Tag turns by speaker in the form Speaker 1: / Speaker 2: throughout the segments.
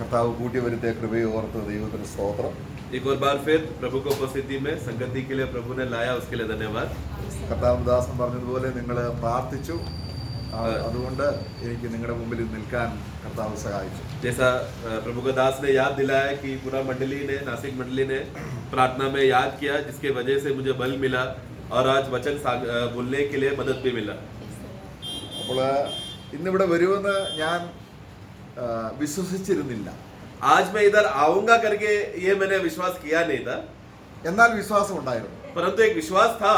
Speaker 1: കർത്താവ് കൂട്ടി വരുത്തിയ കൃപയെ ഓർത്ത് ദൈവത്തിന് സ്തോത്രം.
Speaker 2: एक और बार फिर प्रभु को उपस्थिति में संगति के लिए प्रभु ने लाया, उसके लिए धन्यवाद.
Speaker 1: കർത്താവ് ദാസൻ പറഞ്ഞതുപോലെ നിങ്ങൾ പ്രാർത്ഥിച്ചു, അതുകൊണ്ട് എനിക്ക് നിങ്ങളുടെ മുമ്പിൽ നിൽക്കാൻ കർത്താവ് സഹായിച്ചു.
Speaker 2: जैसा प्रभु का दास ने याद दिलाया कि पूरा मंडली ने, नासिक मंडली ने प्रार्थना में याद किया, जिसके वजह से मुझे बल मिला और आज वचन बोलने के लिए मदद भी मिला.
Speaker 1: അപ്പോൾ ഇന്നിവിടെ വരുമെന്ന് ഞാൻ വിശ്വസിച്ചിരുന്നില്ല.
Speaker 2: आज मैं इधर आऊंगा करके ये मैंने विश्वास किया नहीं था,
Speaker 1: എന്നാൽ വിശ്വാസം ഉണ്ടായിരുന്നു.
Speaker 2: परंतु एक विश्वास था.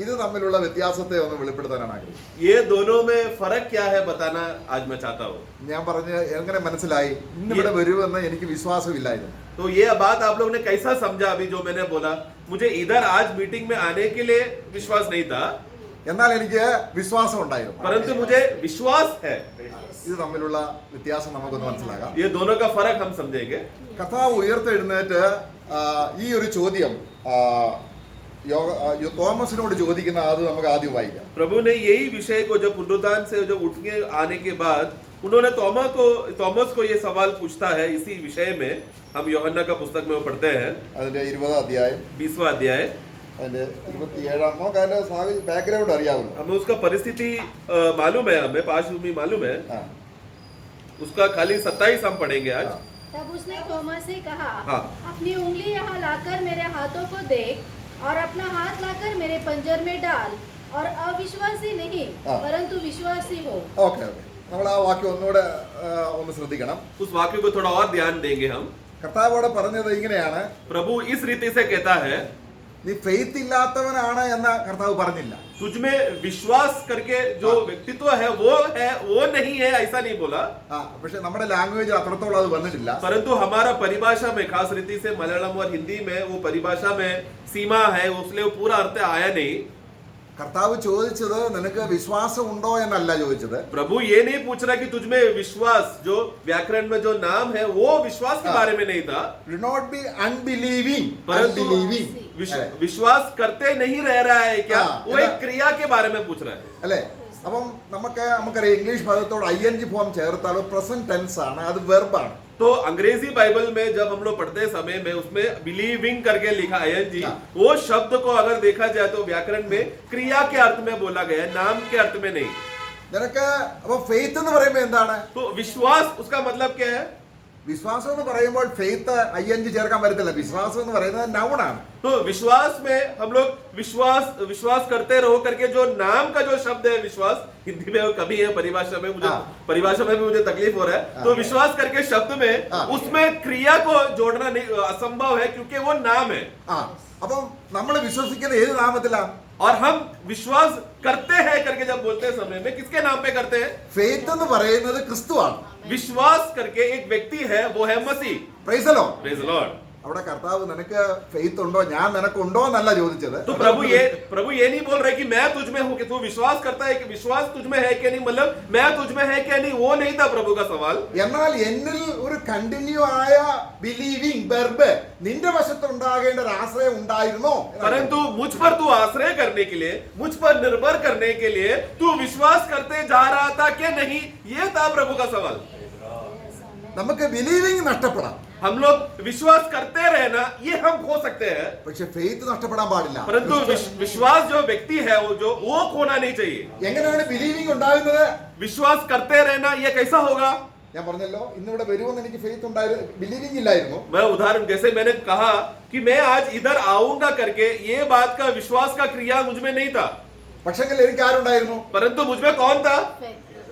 Speaker 1: ഇത് തമ്മിലുള്ള വ്യത്യാസത്തെ ഒന്ന് വെളിപ്പെടുത്താനാണ് ആഗ്രഹിക്കുന്നത്.
Speaker 2: ये दोनों में फर्क क्या है बताना आज मैं चाहता हूँ.
Speaker 1: ഞാൻ പറഞ്ഞ എങ്ങനെ മനസ്സിലായി ഇന്നിവിടെ വരുമെന്ന് എനിക്ക് വിശ്വാസമില്ലായിരുന്നു.
Speaker 2: तो ये बात आप लोगों ने कैसा समझा अभी जो मैंने बोला? मुझे इधर आज मीटिंग में आने के लिए विश्वास नहीं था,
Speaker 1: എന്നാൽ എനിക്ക് വിശ്വാസം ഉണ്ടായിരുന്നു.
Speaker 2: परंतु मुझे विश्वास है.
Speaker 1: ഇത് തമ്മിലുള്ള വ്യത്യാസം നമുക്കൊന്ന് മനസ്സിലാക്കാം.
Speaker 2: ये दोनों का फर्क हम समझेंगे.
Speaker 1: കർത്താവ് ഉയർത്തെഴുന്നേറ്റ് ഈ ഒരു ചോദ്യം തോമസിനോട് ചോദിക്കുന്ന അത് നമുക്ക് ആദ്യം വായിക്കാം.
Speaker 2: प्रभु ने यही विषय को जब पुनरुत्थान से जब उठ के आने के बाद उन्होंने थॉमस को ये सवाल पूछता है. इसी विषय में हम यूहन्ना का पुस्तक में पढ़ते हैं,
Speaker 1: അതിന്റെ 20-ാം അധ്യായം
Speaker 2: 20वां अध्याय.
Speaker 1: അതിന്റെ 27-ാം നമുക്ക് അതിന്റെ ബാക്ക്ഗ്രൗണ്ട് അറിയാവുന്നു.
Speaker 2: हमें उसका परिस्थिति मालूम है, हमें पार्श्वभूमि मालूम है. उसका खाली 27 हम पढ़ेंगे आज.
Speaker 3: तब उसने थॉमस से कहा,
Speaker 2: हाँ.
Speaker 3: अपनी उंगली यहाँ लाकर मेरे हाथों को देख और अपना हाथ लाकर मेरे पंजर में डाल और अविश्वासी नहीं
Speaker 1: हाँ.
Speaker 3: परंतु विश्वासी हो.
Speaker 1: ഓക്കെ നമ്മൾ ആ വാക്യം ഒന്നുകൂടെ ഒന്ന് ശ്രദ്ധിക്കണം.
Speaker 2: उस वाक्य को थोड़ा और ध्यान देंगे हम.
Speaker 1: കർത്താവോടെ പറഞ്ഞത് ഇങ്ങനെയാണ്,
Speaker 2: प्रभु इस रीति से कहता है,
Speaker 1: നീ ഫെയ്ത്ത് ഇല്ലാത്തവനാണ് എന്ന് കർത്താവ് പറഞ്ഞില്ല.
Speaker 2: तुझमें विश्वास करके जो व्यक्तित्व है वो नहीं है, ऐसा नहीं बोला.
Speaker 1: പക്ഷെ നമ്മുടെ ലാംഗ്വേജ് അത്രത്തോളം അത് വന്നിട്ടില്ല.
Speaker 2: परंतु हमारा परिभाषा में, खास रीति से मलयालम और हिंदी में वो परिभाषा में सीमा है, उसलिए वो पूरा अर्थ आया नहीं.
Speaker 1: കർത്താവ് ചോദിച്ചത് നിനക്ക് വിശ്വാസം ഉണ്ടോ എന്നല്ല ചോദിച്ചത്.
Speaker 2: प्रभु ये नहीं पूछ रहा कि तुझमें विश्वास, जो व्याकरण में जो नाम है वो विश्वास के बारे में नहीं था.
Speaker 1: Do not be unbelieving.
Speaker 2: परंतु विश्वास करते नहीं रह रहा है क्या, वो एक क्रिया के बारे में पूछ रहा है.
Speaker 1: അല്ലേ? അപ്പം നമുക്കറിയാം ഇംഗ്ലീഷ് പദത്തോട് ING ഫോം ചേർത്താൽ പ്രസന്റ് ടെൻസ് ആണ്, അത് വെർബാണ്.
Speaker 2: तो अंग्रेजी बाइबल में जब हम लोग पढ़ते समय में उसमें बिलीविंग करके लिखा ING, वो शब्द को अगर देखा जाए तो व्याकरण में क्रिया के अर्थ में बोला गया है, नाम के अर्थ में नहीं.
Speaker 1: നിനക്ക് അപ്പൊ ഫെയ്ത്ത് എന്ന് പറയുമ്പോൾ എന്താണ്?
Speaker 2: तो विश्वास उसका मतलब क्या है?
Speaker 1: വിശ്വാസം എന്ന് പറയുമ്പോൾ ഫെയ്ത്ത് ING ചേർക്കാൻ പറ്റത്തില്ല. വിശ്വാസം എന്ന് പറയുന്നത് നൗൺ ആണ്.
Speaker 2: तो विश्वास में हम लोग विश्वास करते रहो करके जो नाम का जो शब्द है विश्वास, हिंदी में कभी है, परिभाषा में भी मुझे तकलीफ हो रहा है. तो विश्वास करके शब्द में उसमें क्रिया को जोड़ना नहीं असंभव है, क्योंकि वो नाम है.
Speaker 1: അപ്പം നമ്മൾ വിശ്വസിക്കുന്ന ഏത് നാമത്തിലാണ്?
Speaker 2: और हम विश्वास करते हैं करके जब बोलते समय में किसके नाम पे करते हैं?
Speaker 1: ഫെയ്ത്ത് എന്ന് പറയുന്നത് ക്രിസ്തുവാണ്.
Speaker 2: विश्वास करके एक व्यक्ति है, वो है मसीह.
Speaker 1: Praise the Lord.
Speaker 2: Praise the Lord.
Speaker 1: അവിടെ കർത്താവ് നിനക്ക് ഫെയ്ത്ത് ഉണ്ടോ, ഞാൻ നിനക്കുണ്ടോ എന്നല്ല ചോദിച്ചത്.
Speaker 2: तो प्रभु ये नहीं बोल रहे कि मैं तुझ में हूं, कि तू विश्वास करता है, कि विश्वास तुझ में है कि नहीं, मतलब मैं तुझ में है क्या नहीं, वो नहीं था प्रभु का सवाल.
Speaker 1: എന്നാൽ എന്നിൽ ഒരു കണ്ടിന്യൂ ആയ ബിലീവിംഗ് വെർബ് നിന്റെ വശത്തുണ്ടാകേണ്ട ഒരു ആശ്രയം ഉണ്ടായിരുന്നോ?
Speaker 2: परंतु मुझ पर तू आश्रय करने के लिए, मुझ पर निर्भर करने के लिए तू विश्वास करते जा रहा था कि नहीं, ये था प्रभु का सवाल.
Speaker 1: നമുക്ക് ബിലീവിംഗ് നഷ്ടപ്പെടാം,
Speaker 2: हम लोग विश्वास करते रहना ये हम खो सकते हैं,
Speaker 1: പക്ഷെ ഫെയ്ത്ത് നഷ്ടപ്പെടാൻ പാടില്ല.
Speaker 2: परंतु विश्वास जो व्यक्ति है वो खोना नहीं चाहिए.
Speaker 1: എങ്ങനെയാണ് ബിലീവിംഗ് ഉണ്ടാകുന്നത്?
Speaker 2: विश्वास करते रहना ये कैसा होगा?
Speaker 1: ഞാൻ പറഞ്ഞല്ലോ ഇന്നിവിടെ വരുമെന്ന് എനിക്ക് ഫെയ്ത്ത് ഉണ്ടായിരുന്നു, ബിലീവിംഗ് ഇല്ലായിരുന്നു.
Speaker 2: मैं उदाहरण जैसे मैंने कहा कि मैं आज इधर आऊंगा करके ये बात का विश्वास का क्रिया मुझ में नहीं था,
Speaker 1: പക്ഷെങ്കിൽ എനിക്ക് ആരുണ്ടായിരുന്നു?
Speaker 2: परंतु मुझ में कौन था?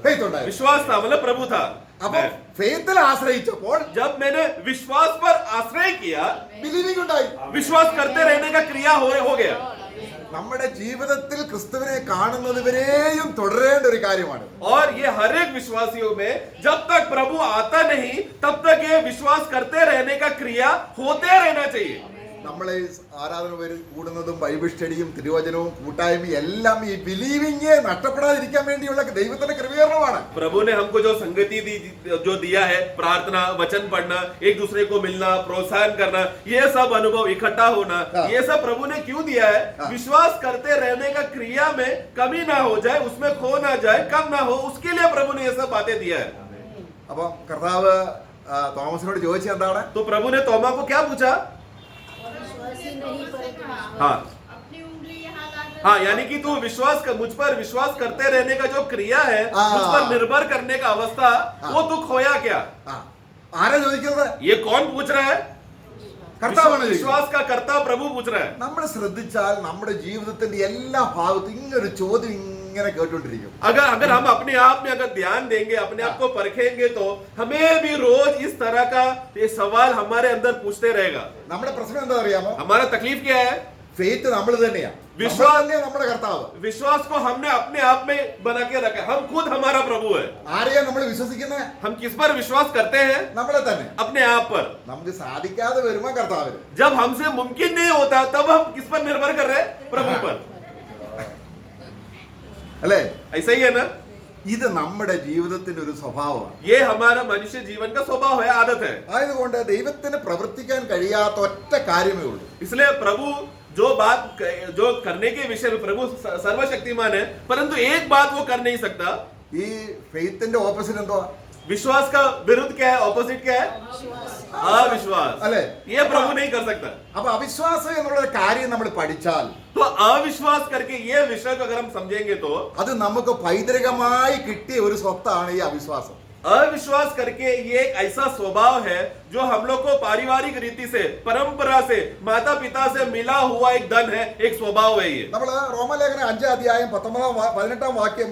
Speaker 1: ഫെയ്ത്ത് ഉണ്ടായിരുന്നു.
Speaker 2: विश्वास था, मतलब प्रभु था.
Speaker 1: അപ്പൊ ഫെയ്ത്തിൽ ആശ്രയിച്ചപ്പോൾ
Speaker 2: जब मैंने विश्वास पर आश्रय किया,
Speaker 1: ബിലീവിംഗ് ഉണ്ടായി.
Speaker 2: विश्वास करते रहने का क्रिया हो गया.
Speaker 1: നമ്മുടെ ജീവിതത്തിൽ ക്രിസ്തുവിനെ കാണുന്നത് വരെയും തുടരേണ്ട ഒരു കാര്യമാണ്.
Speaker 2: और ये हर एक विश्वासियों में जब तक प्रभु आता नहीं तब तक ये विश्वास करते रहने का क्रिया होते रहना चाहिए.
Speaker 1: നമ്മളെ ആരാധന പേര് കൂടുന്നതും ബൈബിൾ സ്റ്റഡിയും തിരുവചനവും കൂട്ടായ്മയും എല്ലാം ഈ ബിലീവിംഗ് നഷ്ടപ്പെടാതിരിക്കാൻ വേണ്ടിയുള്ള ദൈവത്തിന്റെ ക്രമീകരണമാണ്.
Speaker 2: प्रभु ने हमको जो संगति जो दिया है, प्रार्थना, वचन पढ़ना, एक दूसरे को मिलना, प्रोत्साहन करना, ये सब अनुभव इकट्ठा होना, ये सब प्रभु ने क्यों दिया है? विश्वास करते रहने का क्रिया में कमी ना हो जाए, उसमें खो ना जाए, कम ना हो, उसके लिए प्रभु ने ये सब बातें दिया है.
Speaker 1: അപ്പം കർത്താവ് തോമസിനോട് ചോദിച്ചത് എന്താണ്?
Speaker 2: तो प्रभु ने तोमा को क्या पूछा?
Speaker 3: विश्वासी नहीं परंतु
Speaker 2: हाँ
Speaker 4: अपनी उंगली यहाँ लाकर
Speaker 2: हाँ, यानी कि तू विश्वास कर, मुझ पर विश्वास करते रहने का जो क्रिया है, मुझ पर निर्भर करने का अवस्था, वो तू खोया क्या?
Speaker 1: ആ, ആരാ ചോദിക്കുന്നത്?
Speaker 2: ये कौन पूछ रहा है?
Speaker 1: കർത്താവാണ് ചോദിക്കുന്നത്.
Speaker 2: विश्वास का कर्ता प्रभु पूछ रहा है।
Speaker 1: നമ്മൾ ശ്രദ്ധിച്ചാൽ നമ്മുടെ ജീവിതത്തിന്റെ എല്ലാ ഭാഗത്തും ഇങ്ങനൊരു ചോദ്യം ഇങ്ങനെ കേട്ടോണ്ടിരിക്കും.
Speaker 2: अगर अगर हम अपने आप में अगर ध्यान देंगे, अपने आप को परखेंगे, तो हमें भी रोज इस तरह का ये सवाल हमारे अंदर पूछते रहेगा।
Speaker 1: നമ്മുടെ പ്രശ്നം എന്താ അറിയാമോ?
Speaker 2: हमारा तकलीफ क्या है?
Speaker 1: ഫെയ്ത്ത് നമ്മൾ തന്നെയാ.
Speaker 2: വിശ്വാസം
Speaker 1: തന്നെയാ നമ്മുടെ കർത്താവ്.
Speaker 2: विश्वास को हमने अपने आप में बना के रखा है। हम खुद हमारा प्रभु है।
Speaker 1: ആരെയാ നമ്മൾ വിശ്വസിക്കുന്നത്?
Speaker 2: हम किस पर विश्वास करते हैं?
Speaker 1: നമ്മളെ തന്നെ.
Speaker 2: अपने आप पर।
Speaker 1: നമുക്ക് സാധിക്കാതെ വരുമ്പോ കർത്താവിന്.
Speaker 2: जब हमसे मुमकिन नहीं होता, तब हम किस पर निर्भर कर रहे हैं? प्रभु पर।
Speaker 1: അല്ലേ?
Speaker 2: ऐसा ही है ना?
Speaker 1: ഇത് നമ്മുടെ ജീവിതത്തിന്റെ ഒരു സ്വഭാവമാണ്.
Speaker 2: ये हमारा मनुष्य जीवन का स्वभाव है, आदत है।
Speaker 1: ആയതുകൊണ്ട് ദൈവത്തിന് പ്രവർത്തിക്കാൻ കഴിയാത്ത ഒറ്റ കാര്യമേ ഉള്ളൂ.
Speaker 2: इसलिए प्रभु जो करने के विषय में प्रभु सर्वशक्तिमान है, परंतु एक बात वो कर नहीं सकता।
Speaker 1: ഈ ഫെയ്ത്തിന്റെ ഓപ്പോസിറ്റ് എന്തുവാ?
Speaker 2: विश्वास का विरुद्ध क्या है? ऑपोजिट क्या है? अविश्वास।
Speaker 1: അല്ലേ?
Speaker 2: ये प्रभु नहीं कर सकता।
Speaker 1: അപ്പൊ അവിശ്വാസം എന്നുള്ള കാര്യം നമ്മൾ പഠിച്ചാൽ
Speaker 2: तो अविश्वास करके ये विषय को अगर हम समझेंगे, तो
Speaker 1: അത് നമുക്ക് പൈതൃകമായി കിട്ടിയ ഒരു സ്വത്താണ് ഈ അവിശ്വാസം.
Speaker 2: अविश्वास करके ये एक ऐसा स्वभाव है जो हम लोग को पारिवारिक रीति से, परंपरा से, माता पिता से मिला हुआ एक धन है, एक स्वभाव है ये।
Speaker 1: നമ്മൾ റോമലേഖനം 5 അധ്യായം 18 വാക്യം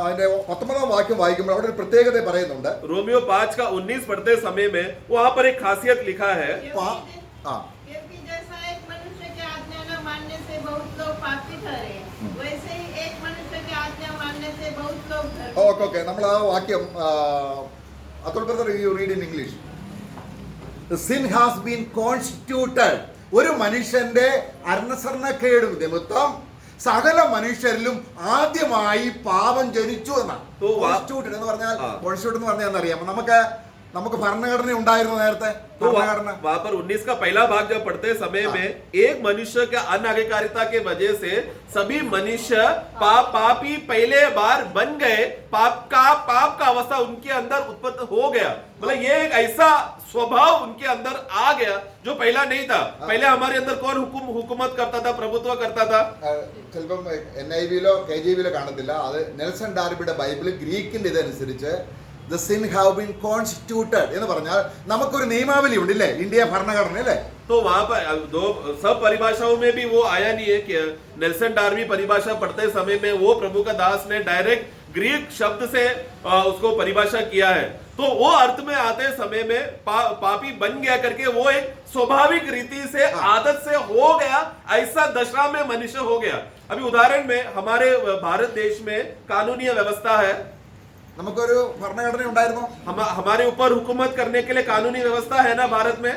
Speaker 1: അതിന്റെ 19 വാക്യം വായിക്കുമ്പോൾ അവിടെ ഒരു പ്രത്യേകത പറയുന്നുണ്ട്.
Speaker 2: रोमियो 5 का 19 पढ़ते समय में वहां पर एक खासियत लिखा है।
Speaker 4: क्योंकि जैसा एक मनुष्य की आज्ञा न मानने से बहुत लोग पापी ठहरे, वैसे ही एक मनुष्य की आज्ञा मानने से बहुत लोग धर्मी।
Speaker 1: ഓക്കെ നമ്മൾ ആ വാക്യം അതോടൊപ്പം you read in English. Sin has been constituted. ഒരു മനുഷ്യന്റെ അനുസരണക്കേട് നിമിത്തം സകല മനുഷ്യരിലും ആദ്യമായി പാപം ജനിച്ചു എന്നാണ്. കോൺസ്റ്റിറ്റ്യൂട്ടഡ് എന്ന് പറഞ്ഞാൽ കോൺസ്റ്റിറ്റ്യൂട്ട് എന്ന് പറഞ്ഞാൽ അറിയാമോ? നമുക്ക് ഭരണഘടന ഉണ്ടായിരുന്നു നേരത്തെ.
Speaker 2: तो वहां पर 19 का पहला भाग जब पढ़ते समय में एक मनुष्य के अनाज्ञाकारिता के वजह से सभी मनुष्य पापी पहले बार बन गए। पाप का अवस्था उनके अंदर उत्पन्न हो गया। मतलब ये एक ऐसा स्वभाव उनके अंदर आ गया जो पहला नहीं था। पहले हमारे अंदर कौन हुकूमत करता था, प्रभुत्व करता था?
Speaker 1: ചിലപ്പം NIV-ലോ KJV-ലോ കാണത്തില്ല. അത് നെൽസൺ ഡാർബിയുടെ ബൈബിൾ ഗ്രീക്കിന്റെ ഇതനുസരിച്ച് The sin have been constituted എന്ന് പറഞ്ഞാൽ നമുക്കൊരു നിയമാവലി ഉണ്ട് ഇല്ലേ? ഇന്ത്യ ഭരണഘടന അല്ലേ?
Speaker 2: तो वहां पर दो सब परिभाषाओं में भी वो आया नहीं है कि नेल्सन डार्बी परिभाषा पढ़ते समय में वो प्रभु का दास ने डायरेक्ट ग्रीक शब्द से उसको परिभाषा किया है। तो वो अर्थ में आते समय में पापी बन गया करके वो एक स्वाभाविक रीति से आदत से हो गया, ऐसा दशा में मनुष्य हो गया। अभी उदाहरण में हमारे भारत देश में कानूनी व्यवस्था है।
Speaker 1: നമുക്കൊരു ഭരണഘടന ഉണ്ടായിരുന്നോ?
Speaker 2: हमारे ऊपर हुकूमत करने के लिए कानूनी व्यवस्था है ना भारत में?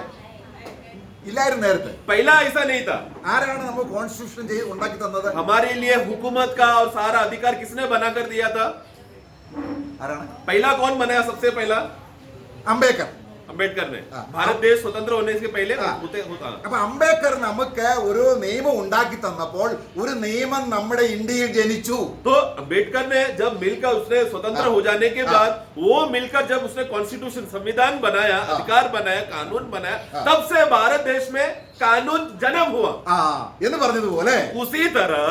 Speaker 1: ഇല്ലായിരുന്നു നേരത്തെ.
Speaker 2: पहला ऐसा नहीं था।
Speaker 1: ആരാണ് നമുക്ക് കോൺസ്റ്റിറ്റ്യൂഷൻ ഉണ്ടാക്കി തന്നത്?
Speaker 2: हमारे लिए हुकूमत का और सारा अधिकार किसने बनाकर दिया था?
Speaker 1: ആരാണ്?
Speaker 2: पहला कौन बनाया? सबसे पहला
Speaker 1: അംബേദ്കർ.
Speaker 2: अम्बेडकर ने। भारत देश स्वतंत्र होने से पहले होता।
Speaker 1: അപ്പൊ അംബേദ്കർ നമുക്ക് ഒരു നിയമം ഉണ്ടാക്കി തന്നപ്പോൾ ഒരു നിയമം നമ്മുടെ ഇന്ത്യയിൽ ജനിച്ചു.
Speaker 2: तो अम्बेडकर ने जब मिलकर उसने स्वतंत्र हो जाने के बाद वो मिलकर जब उसने कॉन्स्टिट्यूशन संविधान बनाया, अधिकार बनाया, कानून बनाया, तब से भारत देश में कानून जन्म हुआ।
Speaker 1: എന്ന് പറഞ്ഞതുപോലെ
Speaker 2: उसी तरह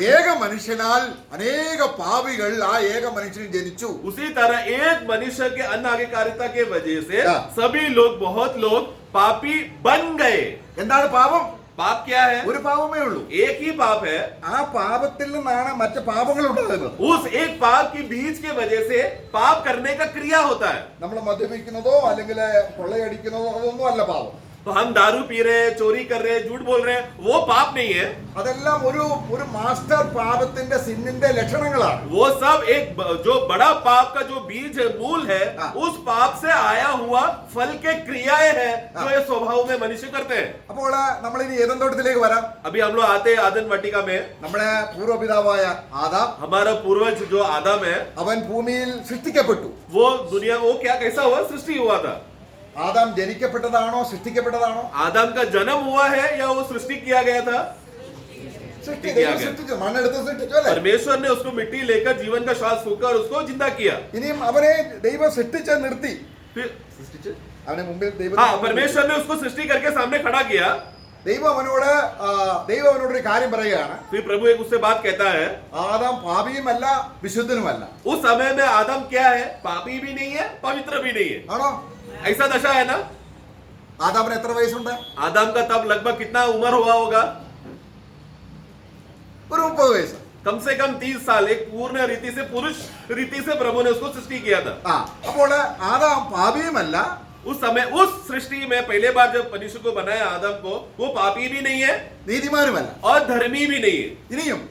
Speaker 1: ഏക മനുഷ്യനാൽ അനേക പാപികൾ ആ ഏക മനുഷ്യൻ ജനിച്ചു.
Speaker 2: उसी तरह एक मनुष्य के अनाज्ञाकारिता के वजह से सभी लोग, बहुत लोग पापी बन गए।
Speaker 1: എന്താണ് പാപം?
Speaker 2: पाप क्या है?
Speaker 1: ഒരു പാപമേ ഉള്ളൂ.
Speaker 2: एक ही पाप है।
Speaker 1: ആ പാപത്തിൽ നിന്നാണ് മറ്റു പാപങ്ങൾ ഉണ്ടാകുന്നത്.
Speaker 2: उस एक पाप की बीज के वजह से पाप करने का क्रिया होता है।
Speaker 1: നമ്മൾ മദ്യപിക്കുന്നതോ അല്ലെങ്കിൽ കൊള്ളയടിക്കുന്നതോ അതൊന്നും അല്ല പാപം.
Speaker 2: तो हम दारू पी रहे हैं, चोरी कर रहे हैं, झूठ बोल रहे हैं, वो पाप नहीं है।
Speaker 1: അതെല്ലാം ഒരു മാസ്റ്റർ പാപത്തിന്റെ സിന്നിന്റെ ലക്ഷണങ്ങളാണ്.
Speaker 2: वो सब एक जो बड़ा पाप का जो बीज है, मूल है, उस पाप से आया हुआ फल के क्रियाएं हैं जो ये स्वभाव में मनुष्य करते हैं।
Speaker 1: അപ്പോൾ നമ്മൾ ഇനി ഏദൻ തോട്ടത്തിലേക്ക് വരാം.
Speaker 2: अभी हम लोग आते हैं आदम वाटिका में।
Speaker 1: നമ്മുടെ പൂർവ്വപിതാവായ ആദാം,
Speaker 2: हमारा पूर्वज जो आदम है,
Speaker 1: അവൻ ഭൂമിയിൽ സൃഷ്ടിക്കപ്പെട്ടു.
Speaker 2: वो दुनिया वो क्या कैसा हुआ? सृष्टि हुआ था।
Speaker 1: ആദാം ജനിക്കപ്പെട്ടതാണോ സൃഷ്ടിക്കപ്പെട്ടതാണോ?
Speaker 2: आदम का जन्म हुआ है या वो सृष्टि किया गया था?
Speaker 1: സൃഷ്ടിച്ചു. മണ്ണെടുത്ത് സൃഷ്ടിച്ചു അല്ലേ?
Speaker 2: परमेश्वर ने उसको मिट्टी लेकर जीवन का श्वास फूंका और उसको जिंदा किया।
Speaker 1: ഇനിയും അവനെ ദൈവം സൃഷ്ടിച്ച് നിർത്തി.
Speaker 2: फिर
Speaker 1: അവനെ മുമ്പിൽ
Speaker 2: हाँ परमेश्वर ने उसको सृष्टि करके सामने खड़ा किया।
Speaker 1: ദൈവം അവനോട് ഒരു കാര്യം പറയുകയാണ്.
Speaker 2: फिर प्रभु एक उससे बात कहता है,
Speaker 1: ആദാം പാപിയുമല്ല വിശുദ്ധനുമല്ല.
Speaker 2: उस समय में आदम क्या है? पापी भी नहीं है, पवित्र भी नहीं है।
Speaker 1: ആണോ?
Speaker 2: ऐसा दशा है ना?
Speaker 1: ആദാമിന് എത്ര വയസ്സുണ്ട്?
Speaker 2: आदम का तब लगभग कितना उम्र हुआ होगा?
Speaker 1: ഒരു 30 വയസ്സ്.
Speaker 2: कम से कम 30 साल। एक पूर्ण रीति से, पुरुष रीति से प्रभु ने उसको सृष्टि किया था।
Speaker 1: അപ്പോൾ ആദാം പാപിയുമല്ല,
Speaker 2: उस समय उस सृष्टि में पहले बार जब मनुष्य को बनाया आदम को, वो पापी भी नहीं है
Speaker 1: നീതിമാനുമല്ല.
Speaker 2: और धर्मी भी नहीं है।
Speaker 1: ഇനിയും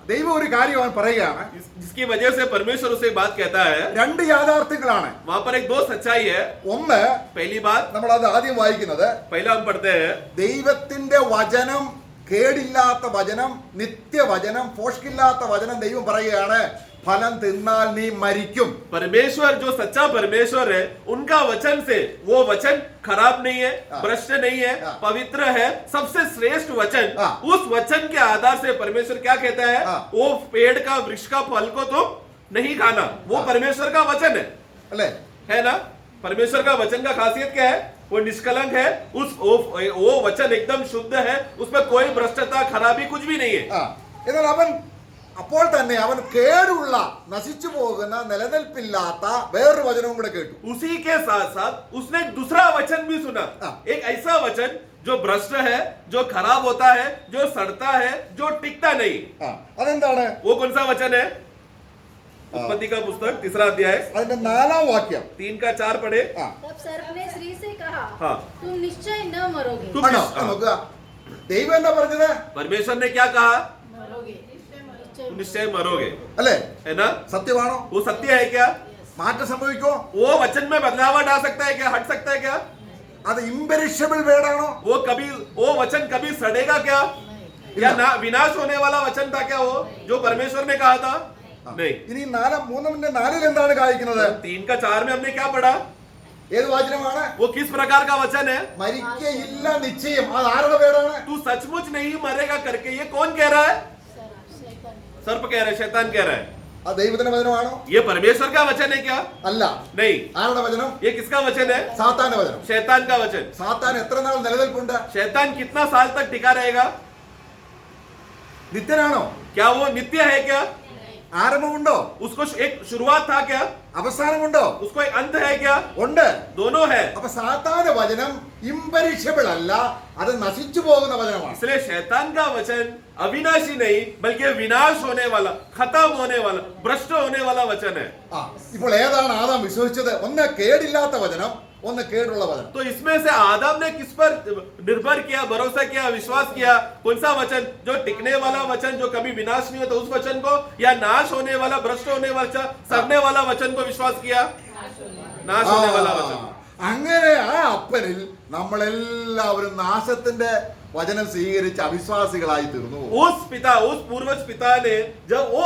Speaker 1: ദൈവം ഒരു കാര്യം അവൻ പറയുകയാണ്.
Speaker 2: जिसकी वजह से परमेश्वर उसे बात कहता है।
Speaker 1: രണ്ട് യാഥാർത്ഥ്യങ്ങളാണ്.
Speaker 2: वहां पर एक दो सच्चाई है।
Speaker 1: ഒന്ന്,
Speaker 2: पहली बात,
Speaker 1: നമ്മൾ അത് ആദ്യം വായിക്കുന്നത്,
Speaker 2: पहला हम पढ़ते हैं,
Speaker 1: ദൈവത്തിന്റെ വചനം, കേടില്ലാത്ത വചനം, നിത്യവചനം, പോഷ്കില്ലാത്ത വചനം ദൈവം പറയുകയാണ്, ഫലം തിന്നാൽ നീ മരിക്കും.
Speaker 2: परमेश्वर जो सच्चा परमेश्वर है, उनका वचन से, वो वचन खराब नहीं है, भ्रष्ट नहीं है, पवित्र है, सबसे श्रेष्ठ वचन। उस वचन के आधार से परमेश्वर क्या कहता है? वो पेड़ का, वृक्ष का फल को तुम नहीं खाना। वो परमेश्वर का वचन है,
Speaker 1: അല്ലേ?
Speaker 2: है ना? परमेश्वर का वचन का खासियत क्या है? वो निष्कलंक है। वो वचन एकदम शुद्ध है, उसमें कोई भ्रष्टता, खराबी कुछ भी नहीं है।
Speaker 1: എന്നാൽ അപ്പോൾ തന്നെ അവൻ കേടുള്ള, നശിച്ചു പോകുന്ന, നിലനിൽപ്പില്ലാത്ത വേറൊരു വചനവും കൂടെ കേട്ടു.
Speaker 2: उसी के साथ साथ उसने एक दूसरा वचन भी सुना। एक ऐसा वचन जो भ्रष्ट है, जो खराब होता है, जो सड़ता है, जो टिकता नहीं।
Speaker 1: അതെന്താണ്?
Speaker 2: वो कौन सा वचन है? उत्पत्ति का पुस्तक 3 अध्याय
Speaker 1: അതിന്റെ 4-ാം വാക്യം.
Speaker 2: 3 का 4 पढ़े।
Speaker 3: तब सर्प ने स्त्री से कहा,
Speaker 2: हाँ।
Speaker 3: तुम निश्चय न मरोगे।
Speaker 2: तुम
Speaker 1: ആണോ? നോക്കുക, ദൈവം എന്താ പറഞ്ഞത്?
Speaker 2: परमेश्वर ने क्या कहा?
Speaker 3: मरोगे,
Speaker 2: तुम निश्चय मरोगे,
Speaker 1: അല്ലേ?
Speaker 2: है ना?
Speaker 1: സത്യമാണോ?
Speaker 2: वो सत्य है क्या?
Speaker 1: മാറ്റം സംഭവിക്കോ?
Speaker 2: वो वचन में बदलाव आ सकता है क्या? हट सकता है क्या?
Speaker 1: അത് ഇംപെരിഷബിൾ വേർഡാണോ?
Speaker 2: वो वचन कभी सड़ेगा क्या? या ना विनाश होने वाला वचन था क्या वो, जो परमेश्वर ने कहा था? नहीं।
Speaker 1: ഇനി 3:4 എന്താണ് കാണിക്കുന്നത്?
Speaker 2: 3 का 4 में हमने क्या पढ़ा?
Speaker 1: ഏത് വചനമാണ്?
Speaker 2: वो किस प्रकार का वचन है?
Speaker 1: മരിക്കയില്ല നിശ്ചയം. അത് ആരുടെ പേരാണ്?
Speaker 2: तू सचमुच नहीं मरेगा करके ये कौन कह रहा है? सर्प कह रहा है, शैतान कह रहा है।
Speaker 1: അത് ദൈവത്തിന്റെ വചനമാണോ?
Speaker 2: ये परमेश्वर का वचन है क्या?
Speaker 1: അല്ല.
Speaker 2: नहीं।
Speaker 1: ആരുടെ വചനം?
Speaker 2: ये किसका वचन है?
Speaker 1: സാത്താന്റെ വചനം.
Speaker 2: शैतान का वचन।
Speaker 1: സാത്താൻ എത്ര നാൾ നിലനിൽപ്പുണ്ട്?
Speaker 2: शैतान कितना साल तक टिका रहेगा?
Speaker 1: നിത്യനാണോ?
Speaker 2: क्या वो नित्य है क्या?
Speaker 1: ആരംഭമുണ്ടോ?
Speaker 2: उसको एक शुरुआत था क्या?
Speaker 1: അവസാനമുണ്ടോ?
Speaker 2: उसको एक अंत है क्या?
Speaker 1: ഉണ്ട്.
Speaker 2: दोनों है।
Speaker 1: അപ്പൊ സാത്താന്റെ വചനം ഇംപെരിഷബിൾ അല്ല, അത് നശിച്ചു പോകുന്ന വചനമാണ്.
Speaker 2: इसलिए शैतान का वचन अविनाशी नहीं, बल्कि विनाश होने वाला, खत्म होने वाला, भ्रष्ट होने वाला वचन है।
Speaker 1: ഇപ്പോൾ ഏതാണ് ആദാം വിശ്വസിച്ചത്? ഒന്ന് കേടില്ലാത്ത വചനം, ഒന്ന് കേടുള്ള വചനം.
Speaker 2: तो इसमें से आदम ने किस पर निर्भर किया, भरोसा किया, विश्वास किया? कौन सा वचन? जो टिकने वाला वचन, जो कभी विनाश नहीं होता उस वचन को, या नाश होने वाला, भ्रष्ट होने वाला, सड़ने वाला वचन को विश्वास किया? नाश होने वाला वचन।
Speaker 1: അങ്ങനെ ആ അപ്പനിൽ നമ്മളെല്ലാവരും നാശത്തിന്റെ വചനം സ്വീകരിച്ച് അവിശ്വാസികളായി തീർന്നു.
Speaker 2: उस पिता, उस पूर्वज पिता ने जब वो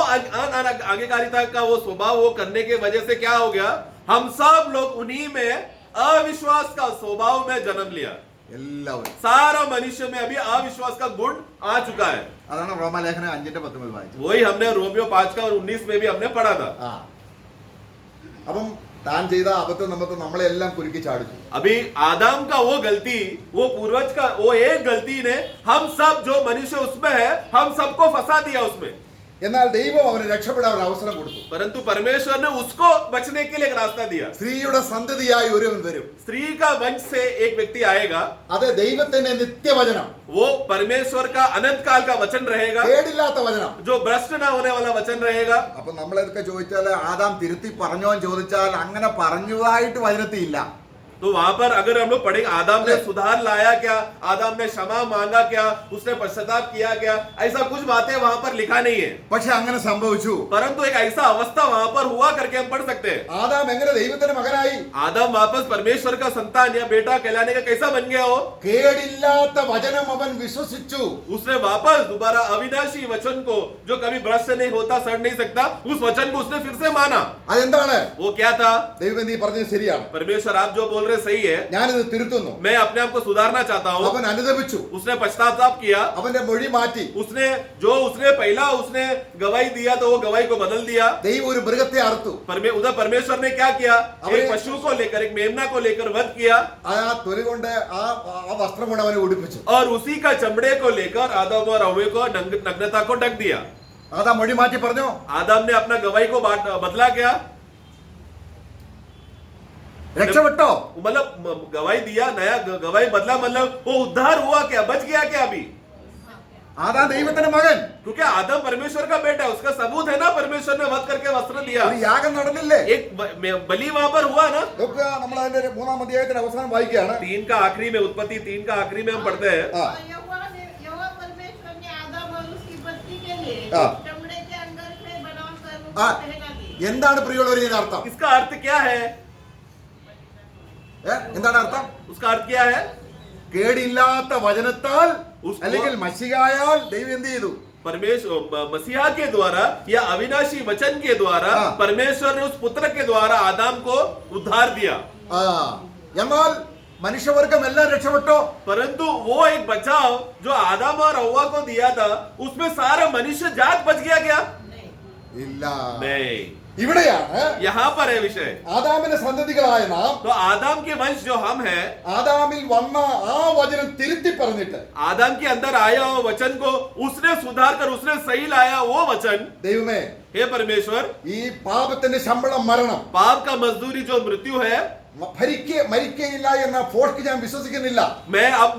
Speaker 2: आज्ञाकारिता का वो स्वभाव वो करने के वजह से क्या हो गया? हम सब लोग उन्हीं में अविश्वास का स्वभाव में जन्म लिया।
Speaker 1: എല്ലാവരും.
Speaker 2: सारा मनुष्य में अभी अविश्वास का गुण आ चुका है।
Speaker 1: അതാണ് റോമാലേഖനം 5:19 വായിച്ചത്.
Speaker 2: वही हमने रोमियो 5 का और 19 में भी हमने पढ़ा था।
Speaker 1: അപ്പം താൻ ചെയ്ത അബദ്ധം നമുക്ക് നമ്മളെല്ലാം കുരുക്കി ചാടിച്ചു.
Speaker 2: अभी आदम का वो गलती, वो पूर्वज का वो एक गलती ने हम सब जो मनुष्य उसमें है, हम सबको फंसा दिया उसमें।
Speaker 1: എന്നാൽ ദൈവം അവന് രക്ഷപ്പെടാൻ ഒരു അവസരം കൊടുത്തു.
Speaker 2: परंतु परमेश्वर ने उसको बचने के लिए एक रास्ता दिया।
Speaker 1: സ്ത്രീയുടെ സന്തതിയായി ഒരുവൻ വരും.
Speaker 2: स्त्री का वंश से एक व्यक्ति आएगा।
Speaker 1: അത് ദൈവത്തിന്റെ നിത്യവചനം,
Speaker 2: वो परमेश्वर का अनंत काल का वचन रहेगा,
Speaker 1: കേടില്ലാത്ത വചനം.
Speaker 2: जो भ्रष्ट ना होने वाला वचन रहेगा।
Speaker 1: അപ്പൊ നമ്മളെതൊക്കെ ചോദിച്ചാൽ ആദാം തിരുത്തി പറഞ്ഞോ എന്ന് ചോദിച്ചാൽ അങ്ങനെ പറഞ്ഞതായിട്ട് വചനത്തിയില്ല.
Speaker 2: तो वहां पर अगर हम लोग पढ़ेंगे आदम ने सुधार लाया क्या, आदम ने क्षमा मांगा क्या, उसने पश्चाताप किया क्या, ऐसा कुछ बातें वहां पर लिखा नहीं है।
Speaker 1: പക്ഷെ അങ്ങനെ സംഭവിച്ചു.
Speaker 2: परंतु एक ऐसा अवस्था वहां पर हुआ करके हम पढ़ सकते हैं।
Speaker 1: ആദാം എങ്ങനെ ദൈവത്തിന്റെ മകനായി?
Speaker 2: आदम वापस परमेश्वर का संतान या बेटा कहलाने का कैसा बन गया हो?
Speaker 1: കേടില്ലാത്ത വചനം അവൻ വിശ്വസിച്ചു.
Speaker 2: उसने वापस दोबारा अविनाशी वचन को, जो कभी भ्रष्ट नहीं होता, सड़ नहीं सकता, उस वचन को उसने फिर से माना।
Speaker 1: അതെന്താണ്?
Speaker 2: वो क्या था?
Speaker 1: ദൈവം നീ പറഞ്ഞത് ശരിയാണ്.
Speaker 2: परमेश्वर आप जो बोल रहे तरह सही है,
Speaker 1: ഞാനിത് തിരുത്തുന്നു.
Speaker 2: मैं अपने आप को सुधारना चाहता हूँ।
Speaker 1: അവൻ അനുദപിച്ചു,
Speaker 2: उसने पश्चाताप किया,
Speaker 1: അവന്റെ മൊഴി മാറ്റി.
Speaker 2: उसने पहला उसने गवाही दिया तो वो गवाही को बदल दिया।
Speaker 1: ദൈവം ഒരു മൃഗത്തെ അറുത്തു.
Speaker 2: उधर परमेश्वर ने क्या किया,
Speaker 1: अबे-
Speaker 2: एक पशु को लेकर, एक मेमना को लेकर वध किया,
Speaker 1: ആ തൊലി കൊണ്ട് ആ വസ്ത്രം കൊണ്ട് അവനെ ഉടുപ്പിച്ചു.
Speaker 2: और उसी का चमड़े को लेकर आदम और हव्वे को नग्नता को ढक दिया।
Speaker 1: അതാ മൊഴി മാറ്റി പറഞ്ഞോ,
Speaker 2: आदम ने अपना गवाही को बदला क्या,
Speaker 1: രക്ഷപ്പെട്ടോ?
Speaker 2: मतलब गवाही दिया, नया गवाही बदला, मतलब वो उद्धार हुआ क्या, बच गया क्या अभी?
Speaker 1: ആദാ ദൈവത്തിന്റെ മകൻ,
Speaker 2: क्योंकि आदम परमेश्वर का बेटा है, उसका सबूत है ना, परमेश्वर ने वध करके वस्त्र दिया,
Speaker 1: ഒരു യാഗം നടന്നില്ലേ?
Speaker 2: एक बलि वहां पर हुआ ना।
Speaker 1: നോക്കുക, നമ്മൾ അതിന്റെ 3-ാം അധ്യായത്തിന്റെ അവസാനം വായിക്കുകയാണ്.
Speaker 2: 3 का आखिरी में, उत्पत्ति 3 का आखिरी में हम पढ़ते हैं,
Speaker 1: ആ,
Speaker 4: यहोवा परमेश्वर ने आदम और उसकी पत्नी के लिए
Speaker 1: हाँ।
Speaker 4: चमड़े के अंगरखे बनाकर
Speaker 1: ആ,
Speaker 4: उनको पहना दिया।
Speaker 1: എന്താണ് പ്രിയമുള്ളവരെ ഇതിന്റെ അർത്ഥം?
Speaker 2: इसका अर्थ क्या है,
Speaker 1: എന്താണ് അർത്ഥം?
Speaker 2: उसका अर्थ क्या है,
Speaker 1: കേടില്ലാത്ത വചനത്താൽ
Speaker 2: ഉസ്-
Speaker 1: അല്ലെങ്കിൽ മഷികായാൽ ദൈവം എന്ത് ചെയ്തു?
Speaker 2: परमेश्वर मसीहा के द्वारा या अविनाशी वचन के द्वारा
Speaker 1: हाँ।
Speaker 2: परमेश्वर ने उस पुत्र के द्वारा आदम को उद्धार दिया,
Speaker 1: ആ, എന്നാൽ മനുഷ്യവർഗം എല്ലാം രക്ഷപ്പെട്ടോ?
Speaker 2: परंतु वो एक बचाव जो आदम और हव्वा को दिया था, उसमें सारा मनुष्य जात बच गया क्या?
Speaker 1: ഇല്ല.
Speaker 2: नहीं,
Speaker 1: ഇവിടെയാണ്
Speaker 2: यहाँ पर है विषय।
Speaker 1: ആദാമിന്റെ സന്തതികളായ നാം
Speaker 2: तो आदम के वंश जो हम हैं,
Speaker 1: ആദാമിൽ വന്ന ആ വചനം തിരുത്തി പറഞ്ഞിട്ട്
Speaker 2: आदम के अंदर आया वो वचन को उसने सुधार कर, उसने सही लाया वो वचन,
Speaker 1: ദൈവമേ,
Speaker 2: हे परमेश्वर,
Speaker 1: ഈ പാപത്തിന്റെ ശമ്പളം മരണം,
Speaker 2: पाप का मजदूरी जो मृत्यु है,
Speaker 1: മരിക്കയില്ല എന്ന ഫോർക്ക് ഞാൻ വിശ്വസിക്കുന്നില്ല.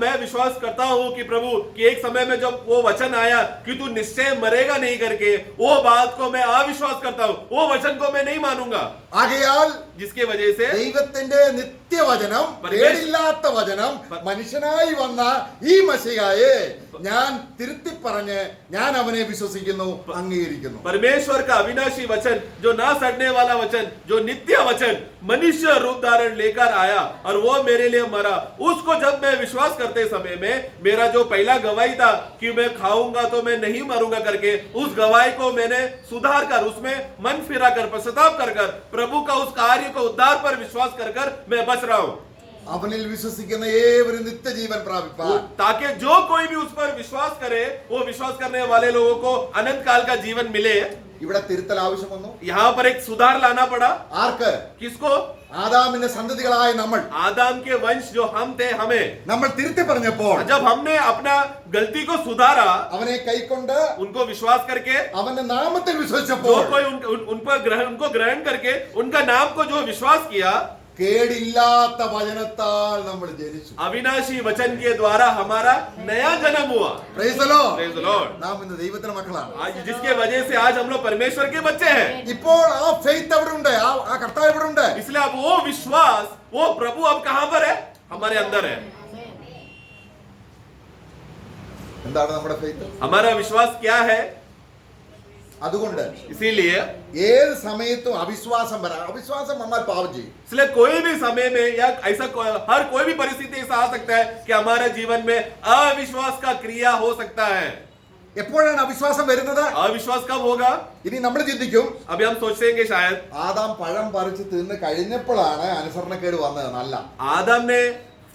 Speaker 2: मैं विश्वास करता हूँ कि प्रभु कि एक समय में जब वो वचन आया कि तू निश्चय मरेगा नहीं करके, वो बात को मैं अविश्वास करता हूँ, वो वचन को मैं नहीं मानूंगा,
Speaker 1: ആകയാൽ
Speaker 2: जिसके वजह से
Speaker 1: ദൈവത്തിന്റെ നിത്യവചനം, കേടില്ലാത്ത വചനം, മനുഷ്യനായി വന്ന ഈ മശിഹായെ ഞാൻ തിരുത്തി പറഞ്ഞ് ഞാൻ അവനെ വിശ്വസിക്കുന്നു, അംഗീകരിക്കുന്നു.
Speaker 2: परमेश्वर का अविनाशी वचन, जो ना सड़ने वाला वचन, जो नित्य वचन मनुष्य रूप धारण लेकर आया और वो मेरे लिए मरा, उसको जब मैं विश्वास करते समय में मेरा जो पहला गवाही था कि मैं खाऊंगा तो मैं नहीं मरूंगा करके, उस गवाही को मैंने सुधार कर, उसमें मन फिरा कर, पश्चाताप कर प्रभु का उस कार्य को, उद्धार पर विश्वास कर मैं बच रहा हूं,
Speaker 1: അവനിൽ വിശ്വസിക്കുന്ന ഏവരും നിത്യജീവൻ പ്രാപിപ്പാൻ.
Speaker 2: ताकि जो कोई भी उस पर विश्वास करे, वो विश्वास करने वाले लोगों को अनंत काल का जीवन मिले।
Speaker 1: ഇവിടെ തിരുത്തൽ ആവശ്യം വന്നു.
Speaker 2: यहाँ पर एक सुधार लाना पड़ा,
Speaker 1: ആർക്ക്?
Speaker 2: किसको?
Speaker 1: ആദാമിന്റെ സന്തതികളായ നമ്മൾ.
Speaker 2: आदम के वंश जो हम थे, हमें
Speaker 1: നമ്മൾ തിരുത്തി പറഞ്ഞപ്പോൾ
Speaker 2: जब हमने अपना गलती को सुधारा,
Speaker 1: അവനെ കൈക്കൊണ്ട്
Speaker 2: उनको विश्वास करके,
Speaker 1: അവന്റെ നാമത്തിൽ
Speaker 2: जो
Speaker 1: വിശ്വസിച്ചപ്പോൾ
Speaker 2: कोई उनको ग्रहण करके उनका नाम को जो विश्वास किया,
Speaker 1: കേടില്ലാത്ത വചനത്താൽ നമ്മൾ ജനിച്ചു.
Speaker 2: अविनाशी वचन के द्वारा हमारा नया जन्म हुआ।
Speaker 1: Praise the Lord.
Speaker 2: Praise the Lord।
Speaker 1: നാം ഇന്ന് ദൈവത്തിന്റെ മക്കളാണ്.
Speaker 2: आज जिसके वजह से आज हम लोग परमेश्वर के बच्चे हैं,
Speaker 1: ഇപ്പോൾ ആ ഫെയ്ത്ത് എവിടെ ഉണ്ട്? ആ കർത്താവ് എവിടെ ഉണ്ട്?
Speaker 2: इसलिए अब वो विश्वास, वो प्रभु अब कहां पर है? हमारे अंदर है।
Speaker 1: എന്താണ് നമ്മുടെ ഫെയ്ത്ത്?
Speaker 2: हमारा विश्वास क्या है?
Speaker 1: അതുകൊണ്ട്
Speaker 2: इसीलिए
Speaker 1: ഏത് സമയത്തും അവിശ്വാസം വരാം. അവിശ്വാസം വന്നാൽ പാപം ചെയ്യും.
Speaker 2: इसलिए कोई भी समय में या ऐसा हर कोई भी परिस्थिति ऐसा आ सकता है कि हमारे जीवन में अविश्वास का क्रिया हो सकता है।
Speaker 1: എപ്പോഴാണ് അവിശ്വാസം വരുന്നത്?
Speaker 2: अविश्वास कब होगा?
Speaker 1: ഇനി നമ്മൾ ചിന്തിക്കും,
Speaker 2: अभी हम सोचते हैं कि शायद
Speaker 1: ആദാം പഴം പറിച്ച് തിന്ന് കഴിഞ്ഞപ്പോഴാണ് അനുസരണക്കേട് വന്നത്. നല്ല
Speaker 2: आदम ने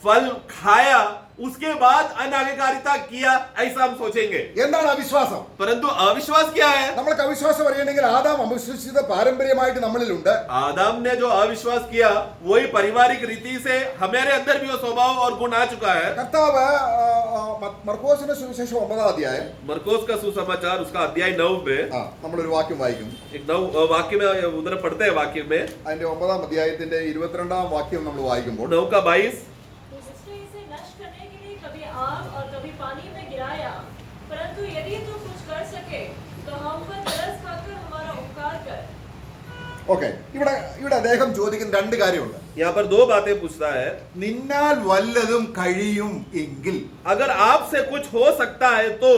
Speaker 2: फल खाया, उसके बाद अनाज्ञाकारिता किया, ऐसा हम सोचेंगे।
Speaker 1: എന്താണ് അവിശ്വാസം?
Speaker 2: परंतु अविश्वास क्या है?
Speaker 1: നമ്മൾക്ക് അവിശ്വാസം അറിയണമെങ്കിൽ ആദാം അവിശ്വസിത പാരമ്പര്യമായിട്ട് നമ്മളിലുണ്ട്.
Speaker 2: आदम ने जो अविश्वास किया, वही पारिवारिक रीति से हमारे अंदर भी वो स्वभाव और गुण आ चुका है।
Speaker 1: കർത്താവ് മർക്കോസിന്റെ സുവിശേഷം 9-ാം അധ്യായം
Speaker 2: मरकोस का सुसमाचार उसका अध्याय 9 में
Speaker 1: നമ്മളൊരു വാക്യം വായിക്കും.
Speaker 2: एक 9 वाक्य में उधर पढ़ते हैं, वाक्य में
Speaker 1: അതിന്റെ 9-ാം അധ്യായത്തിന്റെ 22-ാം വാക്യം നമ്മൾ വായിക്കുമ്പോൾ
Speaker 2: 9 का 22,
Speaker 5: उसने इसे नष्ट करने के लिए कभी आग और कभी पानी में गिराया, परंतु यदि तू कुछ कर सके तो हम पर तरस खाकर हमारा उपकार कर।
Speaker 1: ഓക്കെ, ഇവിടെ അദ്ദേഹം ചോദിക്കുന്ന രണ്ട് കാര്യമുണ്ട്.
Speaker 2: यहाँ पर 2 बातें पूछता है।
Speaker 1: നിന്നാൽ വല്ലതും കഴിയും എങ്കിൽ,
Speaker 2: अगर आपसे कुछ हो सकता है तो,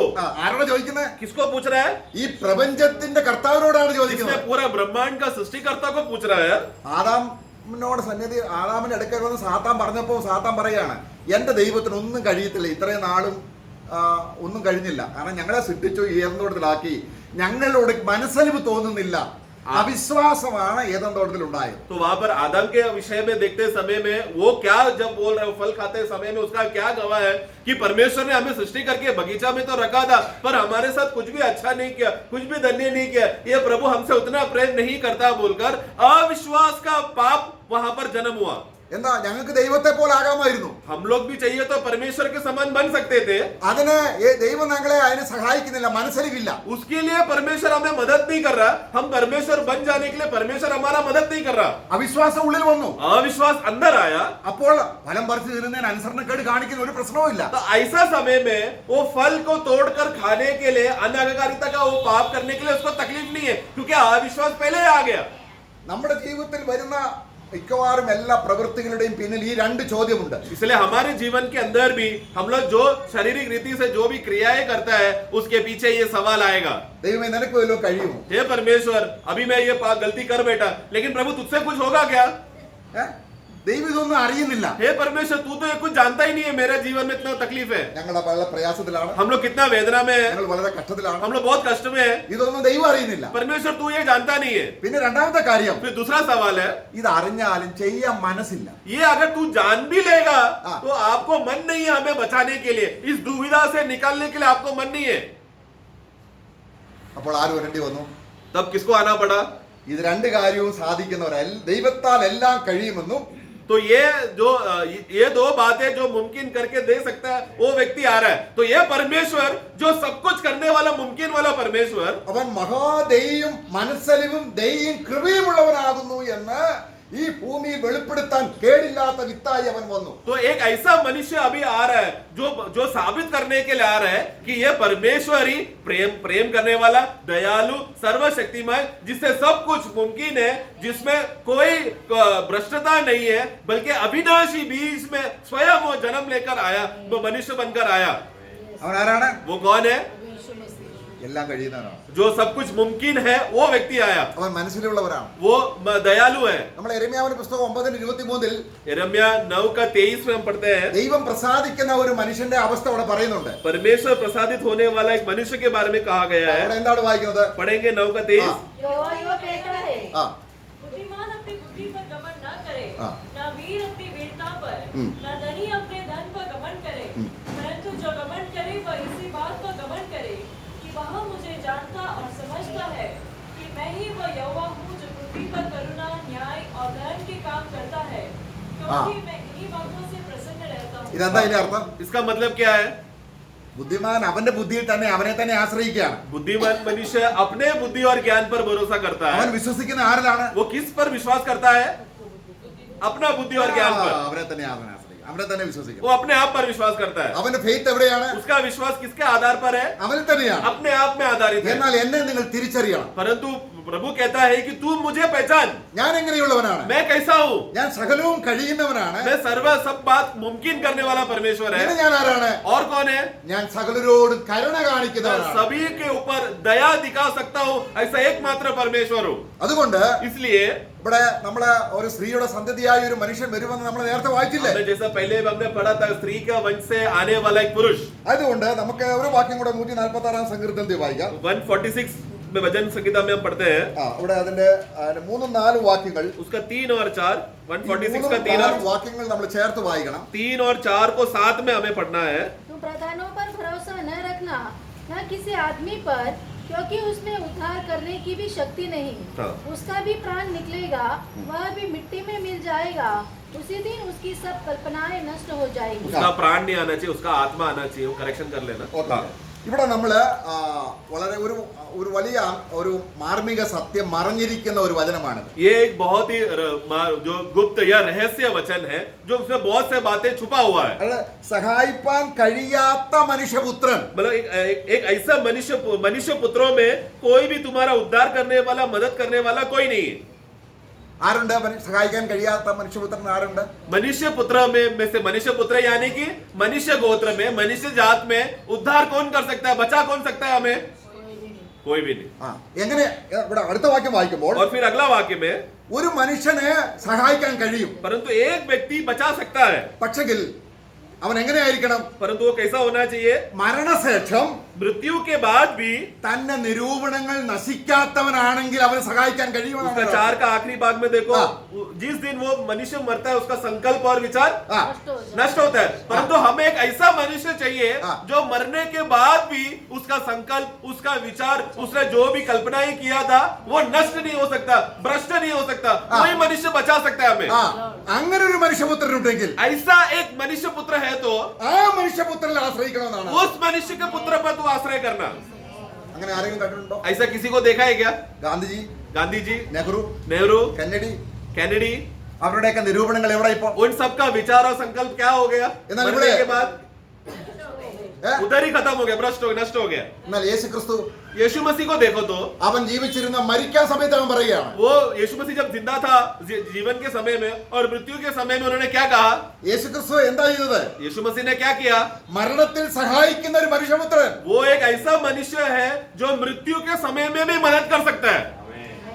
Speaker 1: ആരോടാ ചോദിക്കുന്നത്?
Speaker 2: किसको पूछ रहा है?
Speaker 1: ഈ പ്രപഞ്ചത്തിന്റെ കർത്താവിനോടാണ്
Speaker 2: जिसने
Speaker 1: ചോദിക്കുന്നത്.
Speaker 2: पूरा ब्रह्मांड का सृष्टिकर्ता को पूछ रहा है।
Speaker 1: ആദാമിനോട് സന്നിധി ആദാമിന്റെ അടുക്കൽ വന്ന് സാത്താൻ പറഞ്ഞപ്പോൾ സാത്താൻ പറയാണ്, എന്റെ ദൈവത്തിന് ഒന്നും കഴിയത്തില്ല, ഇത്രയും നാളും ഒന്നും കഴിഞ്ഞില്ല, കാരണം ഞങ്ങളെ സൃഷ്ടിച്ചു, ഉയർന്നോടത്തിലാക്കി, ഞങ്ങളോട് മനസ്സലിവ് തോന്നുന്നില്ല, അവിശ്വാസമാണ് ഏദൻ തോട്ടത്തിൽ ഉണ്ടായത്.
Speaker 2: तो वहां पर आदम के विषय में देखते समय में वो क्या जब बोल रहे हो फल खाते समय में उसका क्या गवाह है कि परमेश्वर ने हमें सृष्टि करके बगीचा में तो रखा था पर हमारे साथ कुछ भी अच्छा नहीं किया, कुछ भी धन्य नहीं किया, ये प्रभु हमसे उतना प्रेम नहीं करता बोलकर अविश्वास का पाप वहां पर जन्म हुआ.
Speaker 1: എന്താ ഞങ്ങൾക്ക് ദൈവത്തെ പോലെ ആകാമായിരുന്നു.
Speaker 2: हम लोग भी चाहिए तो परमेश्वर के समान बन सकते थे.
Speaker 1: അതിന് ദൈവം ഞങ്ങളെ അതിന് സഹായിക്കുന്നില്ല, മനസ്സലിവില്ല.
Speaker 2: उसके लिए परमेश्वर हमें मदद नहीं कर रहा. हम परमेश्वर बन जाने के लिए परमेश्वर हमारा मदद नहीं कर रहा.
Speaker 1: അവിശ്വാസം ഉള്ളിൽ വന്നു.
Speaker 2: अविश्वास अंदर आया.
Speaker 1: അപ്പോൾ ഫലം പറിച്ചു തിന്നുന്നതിന് അനുസരണക്കേട് കാണിക്കുന്ന ഒരു പ്രശ്നവും ഇല്ല.
Speaker 2: तो ऐसा समय में वो फल को तोड़कर खाने के लिए अनाज्ञाकारिता का वो पाप करने के लिए उसको तकलीफ नहीं है क्योंकि अविश्वास पहले ही आ गया.
Speaker 1: നമ്മുടെ ജീവിതത്തിൽ വരുന്ന മിക്കവാറും എല്ലാ പ്രവൃത്തികളുടെയും പിന്നിൽ ഈ രണ്ട് ചോദ്യമുണ്ട്.
Speaker 2: इसलिए हमारे जीवन के अंदर भी हम लोग जो शारीरिक रीति से जो भी क्रियाएं करता है उसके पीछे ये सवाल आएगा.
Speaker 1: ദൈവമേ നിനക്ക് വല്ലതും കഴിയുമോ?
Speaker 2: हे परमेश्वर अभी मैं ये गलती कर बैठा लेकिन प्रभु तुझसे कुछ होगा क्या?
Speaker 1: ദൈവം ഇതൊന്നും അറിയുന്നില്ല.
Speaker 2: हे परमेश्वर तू तो ये कुछ जानता ही नहीं है. मेरे जीवन में इतना तकलीफ है.
Speaker 1: ഞങ്ങൾ വളരെ പ്രയാസത്തിലാണ്,
Speaker 2: हम लोग कितना वेदना में है,
Speaker 1: ഞങ്ങൾ വളരെ കഷ്ടത്തിലാണ്.
Speaker 2: हम लोग बहुत कष्ट में है.
Speaker 1: ഇതൊന്നും ദൈവം അറിയുന്നില്ല.
Speaker 2: परमेश्वर तू ये जानता नहीं है.
Speaker 1: പിന്നെ രണ്ടാമത്തെ കാര്യം,
Speaker 2: फिर दूसरा सवाल है
Speaker 1: ഇത് അറിഞ്ഞാലും ചെയ്യാൻ മനസ്സില്ല.
Speaker 2: ये अगर तू जान भी लेगा
Speaker 1: हाँ।
Speaker 2: तो आपको मन नहीं है हमें बचाने के लिए, इस दुविधा से निकालने के लिए आपको मन नहीं है.
Speaker 1: അപ്പോൾ ആര് വരേണ്ടി വന്നു?
Speaker 2: तब किसको आना पड़ा?
Speaker 1: ഇത് രണ്ട് കാര്യവും സാധിക്കുന്നവർ ദൈവത്താൽ എല്ലാം കഴിയുമെന്നും
Speaker 2: तो ये दो बातें जो मुमकिन करके दे सकता है वो व्यक्ति आ रहा है. तो ये परमेश्वर जो सब कुछ करने वाला मुमकिन वाला परमेश्वर
Speaker 1: അവൻ മഹാദയും മനസ്സലിവും ദയയും കൃപയുമുള്ളവനാകുന്നു എന്ന് ഈ ഭൂമിയിൽ വെളിപ്പെടുത്താൻ കേടില്ലാത്ത വിത്തായി അവൻ വന്നു.
Speaker 2: तो एक ऐसा मनुष्य अभी आ रहा है जो साबित करने के लिए आ रहा है कि ये परमेश्वर ही प्रेम करने वाला, दयालु, सर्वशक्तिमान, जिससे सब कुछ मुमकिन है, जिसमें कोई भ्रष्टता नहीं है, बल्कि अविनाशी बीज में स्वयं वो जन्म लेकर आया, वो मनुष्य बनकर आया.
Speaker 1: അവൻ ആരാണ്?
Speaker 2: वो कौन है?
Speaker 1: എല്ലാം കഴിയുന്നവനാണ്.
Speaker 2: जो सब कुछ मुमकिन है वो व्यक्ति आया.
Speaker 1: അവൻ മനസ്സിലുള്ളവരാണ്.
Speaker 2: वो दयालु है.
Speaker 1: നമ്മൾ യെരമ്യാവിന്റെ പുസ്തകം 9:23
Speaker 2: यिर्मयाह 9:23 में हम पढ़ते हैं
Speaker 1: ദൈവം പ്രസാദിക്കുന്ന ഒരു മനുഷ്യന്റെ അവസ്ഥ അവിടെ പറയുന്നുണ്ട്.
Speaker 2: परमेश्वर प्रसादित होने वाला एक मनुष्य के बारे में कहा गया है.
Speaker 1: അവിടെ എന്താണ് വായിക്കുന്നത്?
Speaker 2: पढ़ेंगे 9:23.
Speaker 3: यहोवा यो कहता है,
Speaker 1: ആ
Speaker 5: बुद्धिमान अपनी बुद्धि पर घमंड न करे,
Speaker 1: हाँ।
Speaker 5: न वीर अपनी वीरता पर, न धनी अपने धन पर घमंड करे, परंतु जो घमंड करे वह इसी बात पर घमंड करे कि वह मुझे जानता और समझता है कि मैं ही वह यहोवा हूँ जो पृथ्वी पर करुणा, न्याय और धर्म के काम करता है, क्योंकि मैं इन्हीं बातों से प्रसन्न रहता हूँ.
Speaker 1: ഇതെന്താ ഇതിന്റെ അർത്ഥം?
Speaker 2: इसका मतलब क्या है?
Speaker 1: ബുദ്ധിമാൻ അവന്റെ ബുദ്ധിയിൽ തന്നെ അവനെ തന്നെ ആശ്രയിക്കുകയാണ്.
Speaker 2: बुद्धिमान मनुष्य अपने बुद्धि और ज्ञान पर भरोसा करता
Speaker 1: അവൻ
Speaker 2: है.
Speaker 1: വിശ്വസിക്കുന്ന ആരിലാണ്?
Speaker 2: वो किस पर विश्वास करता है? अपना बुद्धि और ज्ञान पर.
Speaker 1: അവനെ തന്നെ അവൻ ആശ്രയിക്കും, അവനെ തന്നെ വിശ്വസിക്കും.
Speaker 2: वो अपने आप पर विश्वास करता है.
Speaker 1: അവന്റെ ഫെയ്ത്ത് എവിടെയാണ്?
Speaker 2: उसका विश्वास किसके आधार पर है?
Speaker 1: അവനിൽ തന്നെയാണ്.
Speaker 2: अपने आप में आधारित है.
Speaker 1: എന്നാൽ എന്നെ നിങ്ങൾ തിരിച്ചറിയണം.
Speaker 2: परंतु प्रभु कहता है कि तू मुझे पहचान.
Speaker 1: ഞാൻ എങ്ങനെയുള്ളവനാണ്?
Speaker 2: मैं कैसा हूँ?
Speaker 1: ഞാൻ സകലവും കഴിയുന്നവനാണ്.
Speaker 2: मैं सब बात मुमकिन करने वाला परमेश्वर
Speaker 1: പിന്നെ
Speaker 2: है.
Speaker 1: ഞാൻ ആരാണ്?
Speaker 2: और कौन है?
Speaker 1: ഞാൻ സകലരോടും കരുണ
Speaker 2: मैं
Speaker 1: കാണിക്കുന്നവനാണ്.
Speaker 2: सभी के ऊपर दया दिखा सकता हूँ, ऐसा एकमात्र परमेश्वर हूँ.
Speaker 1: അതുകൊണ്ട്
Speaker 2: इसलिए
Speaker 1: ഇവിടെ നമ്മള് ഒരു സ്ത്രീയുടെ സന്തതിയായ ഒരു മനുഷ്യൻ വരുമെന്ന് നമ്മൾ നേരത്തെ വായിച്ചില്ലേ?
Speaker 2: हमने जैसा पहले हमने पढ़ा था स्त्री का वंश से आने वाला एक पुरुष.
Speaker 1: അതുകൊണ്ട് നമുക്ക് ഒരു വാക്യം കൂടെ 146 സങ്കീർത്തനത്തിൽ വായിക്കാം.
Speaker 2: 146 में भजन संगीता में हम पढ़ते हैं.
Speaker 1: ഇവിടെ അതിന്റെ 3-4 വാക്യങ്ങൾ,
Speaker 2: उसका 3 और 4, 146 का 3
Speaker 1: 4
Speaker 2: और
Speaker 1: വാക്യങ്ങൾ നമ്മൾ ചേർത്ത് വായിക്കണം.
Speaker 2: 3 और 4 को साथ में हमें पढ़ना है.
Speaker 3: तुम प्रधानों पर भरोसा न रखना, न किसी आदमी पर, क्योंकि उसमें उद्धार करने की भी शक्ति नहीं.
Speaker 2: हाँ।
Speaker 3: उसका भी प्राण निकलेगा, वह भी मिट्टी में मिल जाएगा. उसी दिन उसकी सब कल्पनाएं नष्ट हो जाएगी.
Speaker 2: उसका प्राण नहीं आना चाहिए, उसका आत्मा आना चाहिए. वो करेक्शन कर लेना.
Speaker 1: ഓക്കേ. ഇവിടെ നമ്മള് വളരെ ഒരു വലിയ ഒരു മാർമിക സത്യം മറഞ്ഞിരിക്കുന്ന ഒരു വചനമാണ്.
Speaker 2: ये एक बहुत ही जो गुप्त या रहस्य वचन है जो उसमें बहुत से बातें छुपा हुआ है.
Speaker 1: അത് സഹായിപ്പാൻ കഴിയാത്ത മനുഷ്യപുത്രൻ.
Speaker 2: मतलब एक ऐसा मनुष्य पुत्रों में कोई भी तुम्हारा उद्धार करने वाला, मदद करने वाला कोई नहीं है.
Speaker 1: ആരുണ്ട്? സഹായിക്കാൻ കഴിയാത്ത മനുഷ്യപുത്രൻ ആരുണ്ട്?
Speaker 2: मनुष्य पुत्र में से मनुष्य पुत्र यानी कि मनुष्य गोत्र में, मनुष्य जात में उद्धार कौन कर सकता है, बचा कौन सकता है हमें? कोई भी नहीं.
Speaker 1: എങ്ങനെ? ഇവിടെ അടുത്ത വാക്യം വായിക്കുമ്പോൾ
Speaker 2: और फिर अगला वाक्य में
Speaker 1: ഒരു മനുഷ്യനെ സഹായിക്കാൻ കഴിയും,
Speaker 2: परंतु एक व्यक्ति बचा सकता है.
Speaker 1: പക്ഷെങ്കിൽ അവൻ എങ്ങനെയായിരിക്കണം?
Speaker 2: परंतु वो कैसा होना चाहिए?
Speaker 1: മരണശേഷം
Speaker 2: मृत्यु के बाद भी
Speaker 1: തന്റെ നിരൂപണങ്ങൾ നശിക്കാത്തവനാണെങ്കിൽ അവന് സഹായിക്കാൻ
Speaker 2: उसका
Speaker 1: കഴിയുമെന്നാണ്
Speaker 2: 4 का आखिरी भाग में देखो,
Speaker 1: हाँ।
Speaker 2: जिस दिन वो मनुष्य मरता है उसका संकल्प और विचार
Speaker 1: ആ,
Speaker 2: नष्ट होता है, परंतु हमें एक ऐसा मनुष्य चाहिए
Speaker 1: हाँ।
Speaker 2: जो मरने के बाद भी उसका संकल्प, उसका विचार, उसने जो भी कल्पनाएं किया था वो नष्ट नहीं हो सकता, भ्रष्ट नहीं हो सकता,
Speaker 1: हाँ।
Speaker 2: वही मनुष्य बचा सकता है हमें।
Speaker 1: ആ, അങ്ങനെ ഒരു മനുഷ്യപുത്രനുണ്ടെങ്കിൽ
Speaker 2: ऐसा एक मनुष्य पुत्र है तो
Speaker 1: ആ മനുഷ്യപുത്രനിൽ ആശ്രയിക്കണമെന്നാണ്.
Speaker 2: उस मनुष्य के पुत्र पर तू आश्रय करना।
Speaker 1: അങ്ങനെ ആരെങ്കിലും കണ്ടിട്ടുണ്ടോ?
Speaker 2: ऐसा किसी को देखा है क्या?
Speaker 1: ഗാന്ധിജി,
Speaker 2: गांधी जी,
Speaker 1: നെഹ്റു,
Speaker 2: नेहरू,
Speaker 1: കെന്നഡി,
Speaker 2: कैनेडी,
Speaker 1: അവരുടെയൊക്കെ നിരൂപണങ്ങൾ എവിടെ ഇപ്പോ?
Speaker 2: उन सबका विचार और संकल्प क्या हो गया?
Speaker 1: इन्होंने
Speaker 2: मरने
Speaker 1: बोले-
Speaker 2: के बाद
Speaker 1: ഏ?
Speaker 2: उधर ही खत्म हो गया, भ्रष्ट हो गया, नष्ट हो गया।
Speaker 1: എന്നാൽ യേശു ക്രിസ്തു
Speaker 2: यीशु मसीह को देखो तो
Speaker 1: അവൻ ജീവിച്ചിരുന്ന മരിക്കാൻ സമയത്ത് അവൻ പറയുകയാണ്,
Speaker 2: वो यीशु मसीह जब जिंदा था जीवन के समय में और मृत्यु के समय में उन्होंने क्या कहा?
Speaker 1: യേശു ക്രിസ്തു എന്താ ചെയ്തത്?
Speaker 2: यीशु मसीह ने क्या किया?
Speaker 1: മരണത്തിൽ സഹായിക്കുന്ന ഒരു മനുഷ്യപുത്രൻ.
Speaker 2: वो एक ऐसा मनुष्य है जो मृत्यु के समय में भी मदद कर सकता है।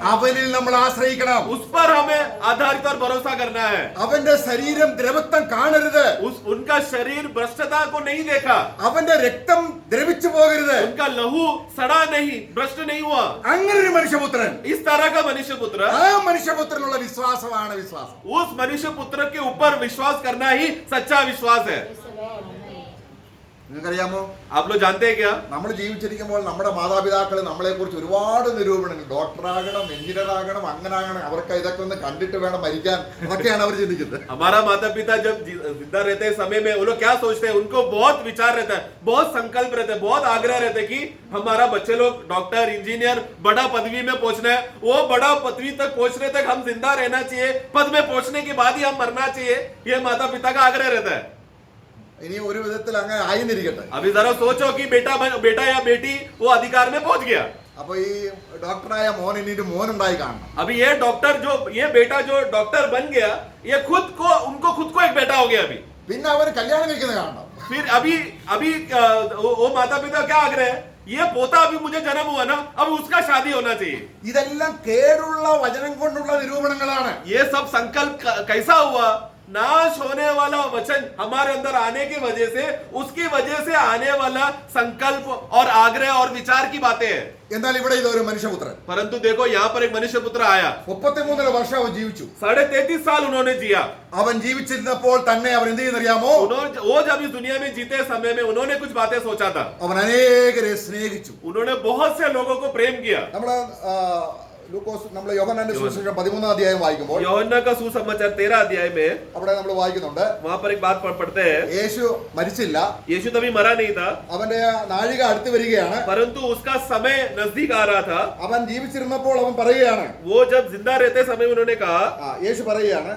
Speaker 1: അവനിൽ നമ്മൾ ആശ്രയിക്കണം.
Speaker 2: उस पर हमें आधारित और भरोसा करना है।
Speaker 1: അവന്റെ ശരീരം ദ്രവത്വം കാണരുത്.
Speaker 2: उनका शरीर भ्रष्टता को नहीं देखा,
Speaker 1: അവന്റെ രക്തം ദ്രവിച്ചു പോകരുത്.
Speaker 2: उनका लहू सड़ा नहीं, भ्रष्ट नहीं हुआ।
Speaker 1: അങ്ങനെ ഒരു മനുഷ്യപുത്രൻ,
Speaker 2: इस तरह का मनुष्य पुत्र,
Speaker 1: ആ മനുഷ്യപുത്രനുള്ള വിശ്വാസമാണ് വിശ്വാസം.
Speaker 2: उस मनुष्य पुत्र के ऊपर विश्वास करना ही सच्चा विश्वास है।
Speaker 1: നിങ്ങൾക്കറിയാമോ,
Speaker 2: आप लोग जानते हैं क्या?
Speaker 1: നമ്മൾ ജീവിച്ചിരിക്കുമ്പോൾ നമ്മുടെ മാതാപിതാക്കൾ നമ്മളെ കുറിച്ച് ഒരുപാട് നിരൂപണങ്ങൾ, ഡോക്ടറാകണം, എഞ്ചിനീയർ ആകണം, അങ്ങനെ ആകണം, അവർക്ക് ഇതൊക്കെ ഒന്ന് കണ്ടിട്ട് വേണം മരിക്കാൻ, അതൊക്കെയാണ് അവർ ചിന്തിക്കുന്നത്.
Speaker 2: हमारा माता पिता जब जिंदा रहते हैं समय में वो लोग क्या सोचते हैं? उनको बहुत विचार रहता है, बहुत संकल्प रहता है, बहुत आग्रह रहता है कि हमारा बच्चे लोग डॉक्टर, इंजीनियर, बड़ा पदवी में पहुंचना है। वो बड़ा पदवी तक पहुंचने तक हम जिंदा रहना चाहिए, पद में पहुंचने के बाद ही हम मरना चाहिए, ये माता पिता का आग्रह रहता है।
Speaker 1: ഇനി ഒരു വിധത്തിൽ അങ്ങനെ ആയിരുന്നിരിക്കട്ടെ.
Speaker 2: अभी जरा सोचो कि बेटा या बेटी वो अधिकार में पहुंच गया।
Speaker 1: അപ്പൊ ഈ ഡോക്ടറായ മോൻ ഇനി ഒരു മോനുണ്ടായി കാണണം.
Speaker 2: अभी ये डॉक्टर जो ये बेटा जो डॉक्टर बन गया, ये उनको खुद को एक बेटा हो गया। अभी
Speaker 1: പിന്നെ അവർ കല്യാണം കഴിക്കുന്നത് കാണണം.
Speaker 2: फिर अभी वो माता पिता क्या आग्रह है? ये पोता अभी मुझे जन्म हुआ ना, अब उसका शादी होना चाहिए।
Speaker 1: ഇതെല്ലാം കേടുള്ള വചനം കൊണ്ടുള്ള നിരൂപണങ്ങളാണ്.
Speaker 2: ये सब संकल्प कैसा हुआ? नाश होने वाला वचन हमारे अंदर आने की वजह से, उसकी वजह से आने वाला संकल्प और आग्रह और विचार की बातें हैं।
Speaker 1: എന്നാൽ ഇവിടെ ഇതൊരു മനുഷ്യപുത്രൻ,
Speaker 2: परंतु देखो यहाँ पर एक मनुष्य पुत्र आया,
Speaker 1: 33 വർഷം അവൻ ജീവിച്ചു.
Speaker 2: 33.5 साल उन्होंने जिया।
Speaker 1: അവൻ ജീവിച്ചിരുന്നപ്പോൾ തന്നെ അവൻ എന്ത് ചെയ്യുന്നറിയാമോ?
Speaker 2: वो जब इस दुनिया में जीते समय में उन्होंने कुछ बातें सोचा था।
Speaker 1: അവൻ അനേകരെ സ്നേഹിച്ചു.
Speaker 2: उन्होंने बहुत से लोगों को प्रेम किया।
Speaker 1: നമ്മൾ യോഹന്നാന്റെ സുവിശേഷം 13 അധ്യായം വായിക്കുമ്പോൾ
Speaker 2: यूहन्ना का सुसमाचार 13 अध्याय में
Speaker 1: അവിടെ നമ്മൾ വായിക്കുന്നുണ്ട്,
Speaker 2: वहां पर एक बात पढ़ते हैं।
Speaker 1: യേശു മരിച്ചില്ല,
Speaker 2: यीशु तभी मरा नहीं था,
Speaker 1: അവന്റെ നാഴിക അടുത്ത് വരികയാണ്.
Speaker 2: परंतु उसका समय नजदीक आ रहा था।
Speaker 1: അവൻ ജീവിച്ചിരുന്നപ്പോൾ അവൻ പറയുകയാണ്,
Speaker 2: वो जब जिंदा रहते समय उन्होंने कहा,
Speaker 1: യേശു പറയുകയാണ്,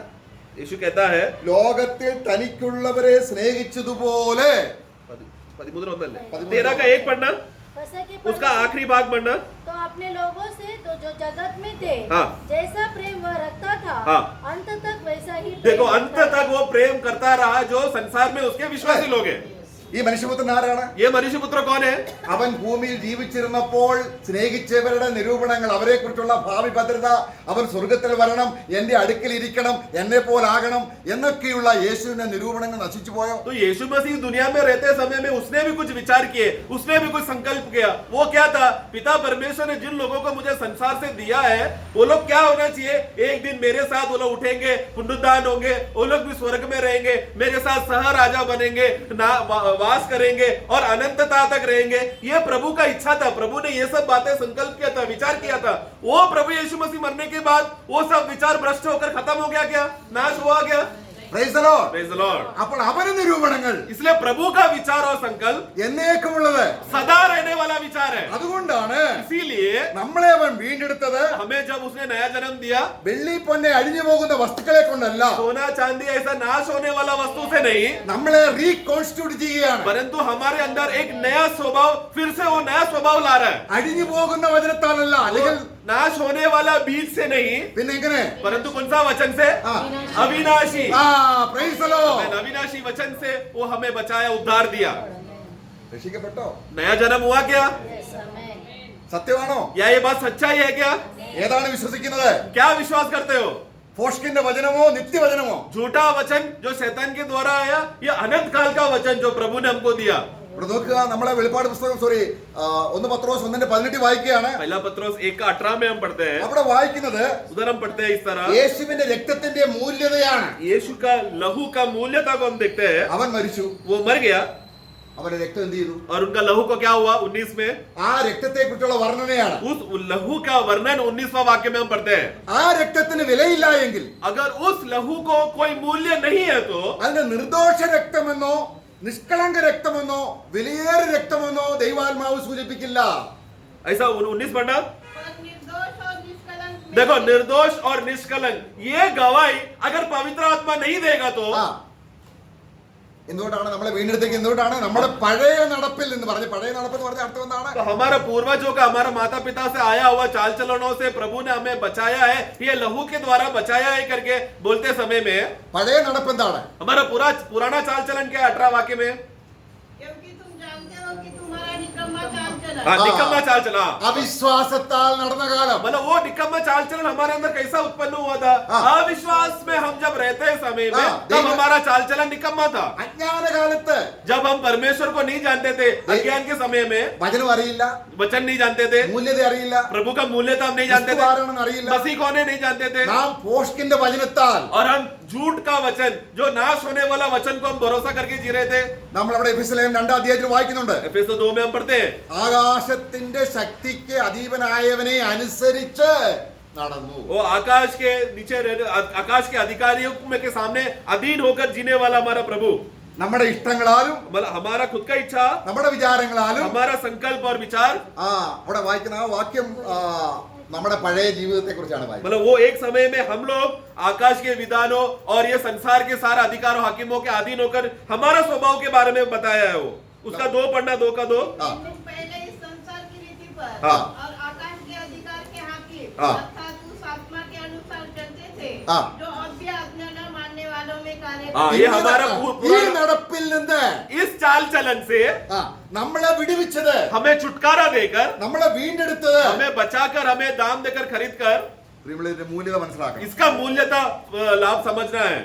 Speaker 2: यीशु कहता है
Speaker 1: ലോകത്തിൽ തനിക്കുള്ളവരെ സ്നേഹിച്ചതുപോലെ
Speaker 2: 13 का 1 पढ़ना,
Speaker 3: वैसे कि
Speaker 2: उसका आखिरी भाग पढ़ना।
Speaker 3: तो अपने लोगों से तो जो जगत में थे,
Speaker 2: हाँ।
Speaker 3: जैसा प्रेम वह रखता था,
Speaker 2: हाँ।
Speaker 3: अंत तक वैसा ही
Speaker 2: देखो
Speaker 3: प्रेम
Speaker 2: अंत
Speaker 3: रखता
Speaker 2: तक वो प्रेम करता रहा जो संसार में उसके विश्वासी लोग हैं।
Speaker 1: ഈ മനുഷ്യപുത്രൻ ആരാണ്?
Speaker 2: ये मनुष्य पुत्र कौन है?
Speaker 1: അവൻ ഭൂമിയിൽ ജീവിച്ചിരുന്നപ്പോൾ സ്നേഹിച്ചവരുടെ നിരൂപണങ്ങൾ, അവരെ കുറിച്ചുള്ള ഭാവി ഭദ്രത, അവൻ സ്വർഗത്തിൽ വരണം, എന്റെ അടുക്കൽ ഇരിക്കണം, എന്നെ പോലാകണം എന്നൊക്കെയുള്ള യേശുവിന്റെ നിരൂപണങ്ങൾ നശിച്ചു പോയോ?
Speaker 2: तो यीशु मसीह दुनिया में रहते समय में उसने भी कुछ विचार किए, उसने भी कुछ संकल्प किया। वो क्या था? पिता परमेश्वर ने जिन लोगों को मुझे संसार से दिया है, वो लोग क्या होना चाहिए? एक दिन मेरे साथ वो लोग उठेंगे, पुनरुत्थान होंगे, वो लोग भी स्वर्ग में रहेंगे, मेरे साथ सह राजा बनेंगे, वास करेंगे और अनंतता तक रहेंगे। ये प्रभु का इच्छा था। प्रभु ने ये सब बातें संकल्प किया था, विचार किया था। वो प्रभु यीशु मसीह मरने के बाद वो सब विचार भ्रष्ट होकर खत्म हो गया, क्या नाश हुआ क्या?
Speaker 1: Praise the Lord.
Speaker 2: Praise the Lord.
Speaker 1: അപ്പോൾ അവന്റെ നിരൂപണങ്ങൾ
Speaker 2: इसलिए प्रभु का विचार और संकल्प
Speaker 1: എന്നേക്കുമുള്ളത്.
Speaker 2: सदा रहने वाला विचार है।
Speaker 1: അതുകൊണ്ടാണ്
Speaker 2: इसीलिए
Speaker 1: നമ്മളെ അവൻ വീണ്ടെടുത്തത്
Speaker 2: हमें जब उसने नया जन्म दिया,
Speaker 1: വെള്ളി പൊന്നെ അഴിഞ്ഞു പോകുന്ന വസ്തുക്കളെ കൊണ്ടല്ല,
Speaker 2: सोना चांदी ऐसा नाश होने वाला वस्तु से नहीं,
Speaker 1: നമ്മളെ റീകോൺസ്റ്റിറ്റ്യൂട്ട് ചെയ്യുകയാണ്.
Speaker 2: परंतु हमारे अंदर एक नया स्वभाव, फिर से वो नया स्वभाव ला रहा है।
Speaker 1: അഴിഞ്ഞു പോകുന്ന വചനത്താലല്ല, അല്ലെങ്കിൽ
Speaker 2: नाश होने वाला बीज से नहीं,
Speaker 1: പിന്നെ എങ്ങനെ?
Speaker 2: परंतु कौन सा वचन से?
Speaker 1: ആ,
Speaker 2: अविनाशी।
Speaker 1: praise the Lord.
Speaker 2: अविनाशी वचन से वो हमें बचाया, उद्धार दिया।
Speaker 1: രക്ഷിക്കപ്പെട്ടോ?
Speaker 2: नया जन्म हुआ क्या?
Speaker 3: Yes, amen.
Speaker 1: സത്യമാണോ?
Speaker 2: या ये बात सच्चाई है क्या?
Speaker 1: ഏതാണ് വിശ്വസിക്കുന്നത്?
Speaker 2: क्या विश्वास करते हो?
Speaker 1: ഫോഷ്കിന്റെ വചനമോ നിത്യവചനമോ?
Speaker 2: झूठा वचन जो शैतान के द्वारा आया, या अनंत काल का वचन जो प्रभु ने हमको दिया?
Speaker 1: ഇവിടെ നോക്കുക, നമ്മളെ വെളിപ്പാട് പുസ്തകം 1 പത്രോസ് 1:18 വായിക്കുകയാണ്.
Speaker 2: पहला पत्रोस 1:18 में हम पढ़ते हैं,
Speaker 1: അവിടെ വായിക്കുന്നത്
Speaker 2: उधर हम पढ़ते हैं इस तरह,
Speaker 1: യേശുവിന്റെ രക്തത്തിന്റെ മൂല്യതയാണ്.
Speaker 2: यीशु का लहू का मूल्यता को हम देखते हैं.
Speaker 1: അവൻ മരിച്ചു,
Speaker 2: वो मर गया
Speaker 1: അവന്റെ രക്തം എന്ത് ചെയ്തു?
Speaker 2: और उनका लहू को क्या हुआ 19 में,
Speaker 1: ആ രക്തത്തെ കുറിച്ചുള്ള വർണ്ണനയാണ്.
Speaker 2: उस लहू का वर्णन 19वां वाक्य में हम पढ़ते हैं.
Speaker 1: ആ രക്തത്തിന് വിലയില്ല എങ്കിൽ
Speaker 2: अगर उस लहू को कोई मूल्य नहीं है तो
Speaker 1: അതിന്റെ നിർദോഷ രക്തമെന്നോ നിഷ്കളങ്ക രക്തമെന്നോ വിലയേറിയ രക്തമെന്നോ ദൈവാത്മാവ് സൂചിപ്പിക്കില്ല.
Speaker 2: ऐसा 19 पढ़ना.
Speaker 4: पर निर्दोष और निष्कलंक
Speaker 2: देखो, निर्दोष और निष्कलंक ये गवाही अगर पवित्र आत्मा नहीं देगा तो
Speaker 1: ആ എന്തുകൊണ്ടാണ് നമ്മളെ വീണ്ടെടുത്തേക്ക്? എന്തുകൊണ്ടാണ്? നമ്മുടെ പഴയ നടപ്പിൽ നിന്ന് പറഞ്ഞ്, പഴയ നടപ്പ് എന്ന് പറഞ്ഞ അർത്ഥം എന്താണ്?
Speaker 2: तो हमारा पूर्वजों का, हमारा माता पिता से आया हुआ चाल चलनों से प्रभु ने हमें बचाया है, ये लहू के द्वारा बचाया है करके बोलते समय में
Speaker 1: പഴയ നടപ്പ് എന്താണ്?
Speaker 2: हमारा पुराना चाल चलन क्या है 18 वाक्य में?
Speaker 4: क्योंकि तुम जानते हो कि तुम्हारा निकम्मा चाल चलन
Speaker 2: हाँ, निकम्मा चाल चला.
Speaker 1: അവിശ്വാസത്താൽ നടന്ന കാലം.
Speaker 2: मतलब वो निकम्मा चाल चलन हमारे अंदर कैसा उत्पन्न हुआ था?
Speaker 1: हाँ।
Speaker 2: अविश्वास में हम जब रहते हैं समय में,
Speaker 1: हाँ,
Speaker 2: तब
Speaker 1: देखना।
Speaker 2: हमारा चाल चलन निकम्मा था.
Speaker 1: അജ്ഞാന കാലത്ത്
Speaker 2: जब हम परमेश्वर को नहीं जानते थे, अज्ञान के समय में
Speaker 1: വചനം അറിയില്ല,
Speaker 2: वचन नहीं जानते थे,
Speaker 1: മൂല്യത അറിയില്ല,
Speaker 2: प्रभु का मूल्यता हम नहीं जानते थे,
Speaker 1: ആരാണെന്ന് അറിയില്ല.
Speaker 2: मसीह कौन है नहीं जानते थे,
Speaker 1: നാം പോഷ്കിന്റെ വചനത്താൽ
Speaker 2: और हम झूठ का वचन, जो नाश होने वाला वचन को हम भरोसा करके जी रहे थे.
Speaker 1: നമ്മൾ അവിടെ എഫെസ്യർ 2 വായിക്കുന്നുണ്ട്.
Speaker 2: एफेसो 2 में हम पढ़ते हैं,
Speaker 1: ആകാശത്തിന്റെ ശക്തിക്ക് അധീപനായവനെ അനുസരിച്ച് നടന്നു.
Speaker 2: वो आकाश के नीचे आकाश के अधिकारियों के सामने अधीन होकर जीने वाला हमारा प्रभु,
Speaker 1: നമ്മുടെ ഇഷ്ടങ്ങളാലും
Speaker 2: मतलब हमारा खुद का इच्छा,
Speaker 1: നമ്മുടെ വിചാരങ്ങളാലും
Speaker 2: हमारा संकल्प और विचार,
Speaker 1: അവിടെ വായിക്കുന്ന ആ വാക്യം നമ്മുടെ പഴയ ജീവിതത്തെ കുറിച്ചാണ് വായിക്കുന്നത്.
Speaker 2: मतलब वो एक समय में हम लोग आकाश के विधानों और ये संसार के सारे अधिकारों हाकिमों के अधीन होकर हमारा स्वभाव के बारे में बताया है. वो उसका 2 पढ़ना, 2 का 2.
Speaker 1: हाँ।
Speaker 4: तुम पहले इस संसार की रीति पर
Speaker 2: हाँ।
Speaker 4: और आकाश के अधिकार के हाकिम
Speaker 1: हाँ।
Speaker 4: अर्थात उस आत्मा के अनुसार चलते थे,
Speaker 1: हाँ।
Speaker 4: जो अब भी आज्ञा न मानने वालों में कार्य
Speaker 2: हाँ,
Speaker 4: करते
Speaker 2: ये
Speaker 4: हैं।
Speaker 2: हमारा
Speaker 1: ഈ
Speaker 2: पुराना
Speaker 1: നടപ്പിൽ നിന്ന്
Speaker 2: इस चाल चलन से
Speaker 1: നമ്മളെ വിടുവിച്ചത്,
Speaker 2: हमें छुटकारा देकर,
Speaker 1: നമ്മളെ വീണ്ടെടുത്തത്,
Speaker 2: हमें बचाकर, हमें दाम देकर खरीद कर,
Speaker 1: പ്രിയമുള്ളവരുടെ മൂല്യത മനസ്സിലാക്കണം.
Speaker 2: इसका मूल्यता लाभ समझना है.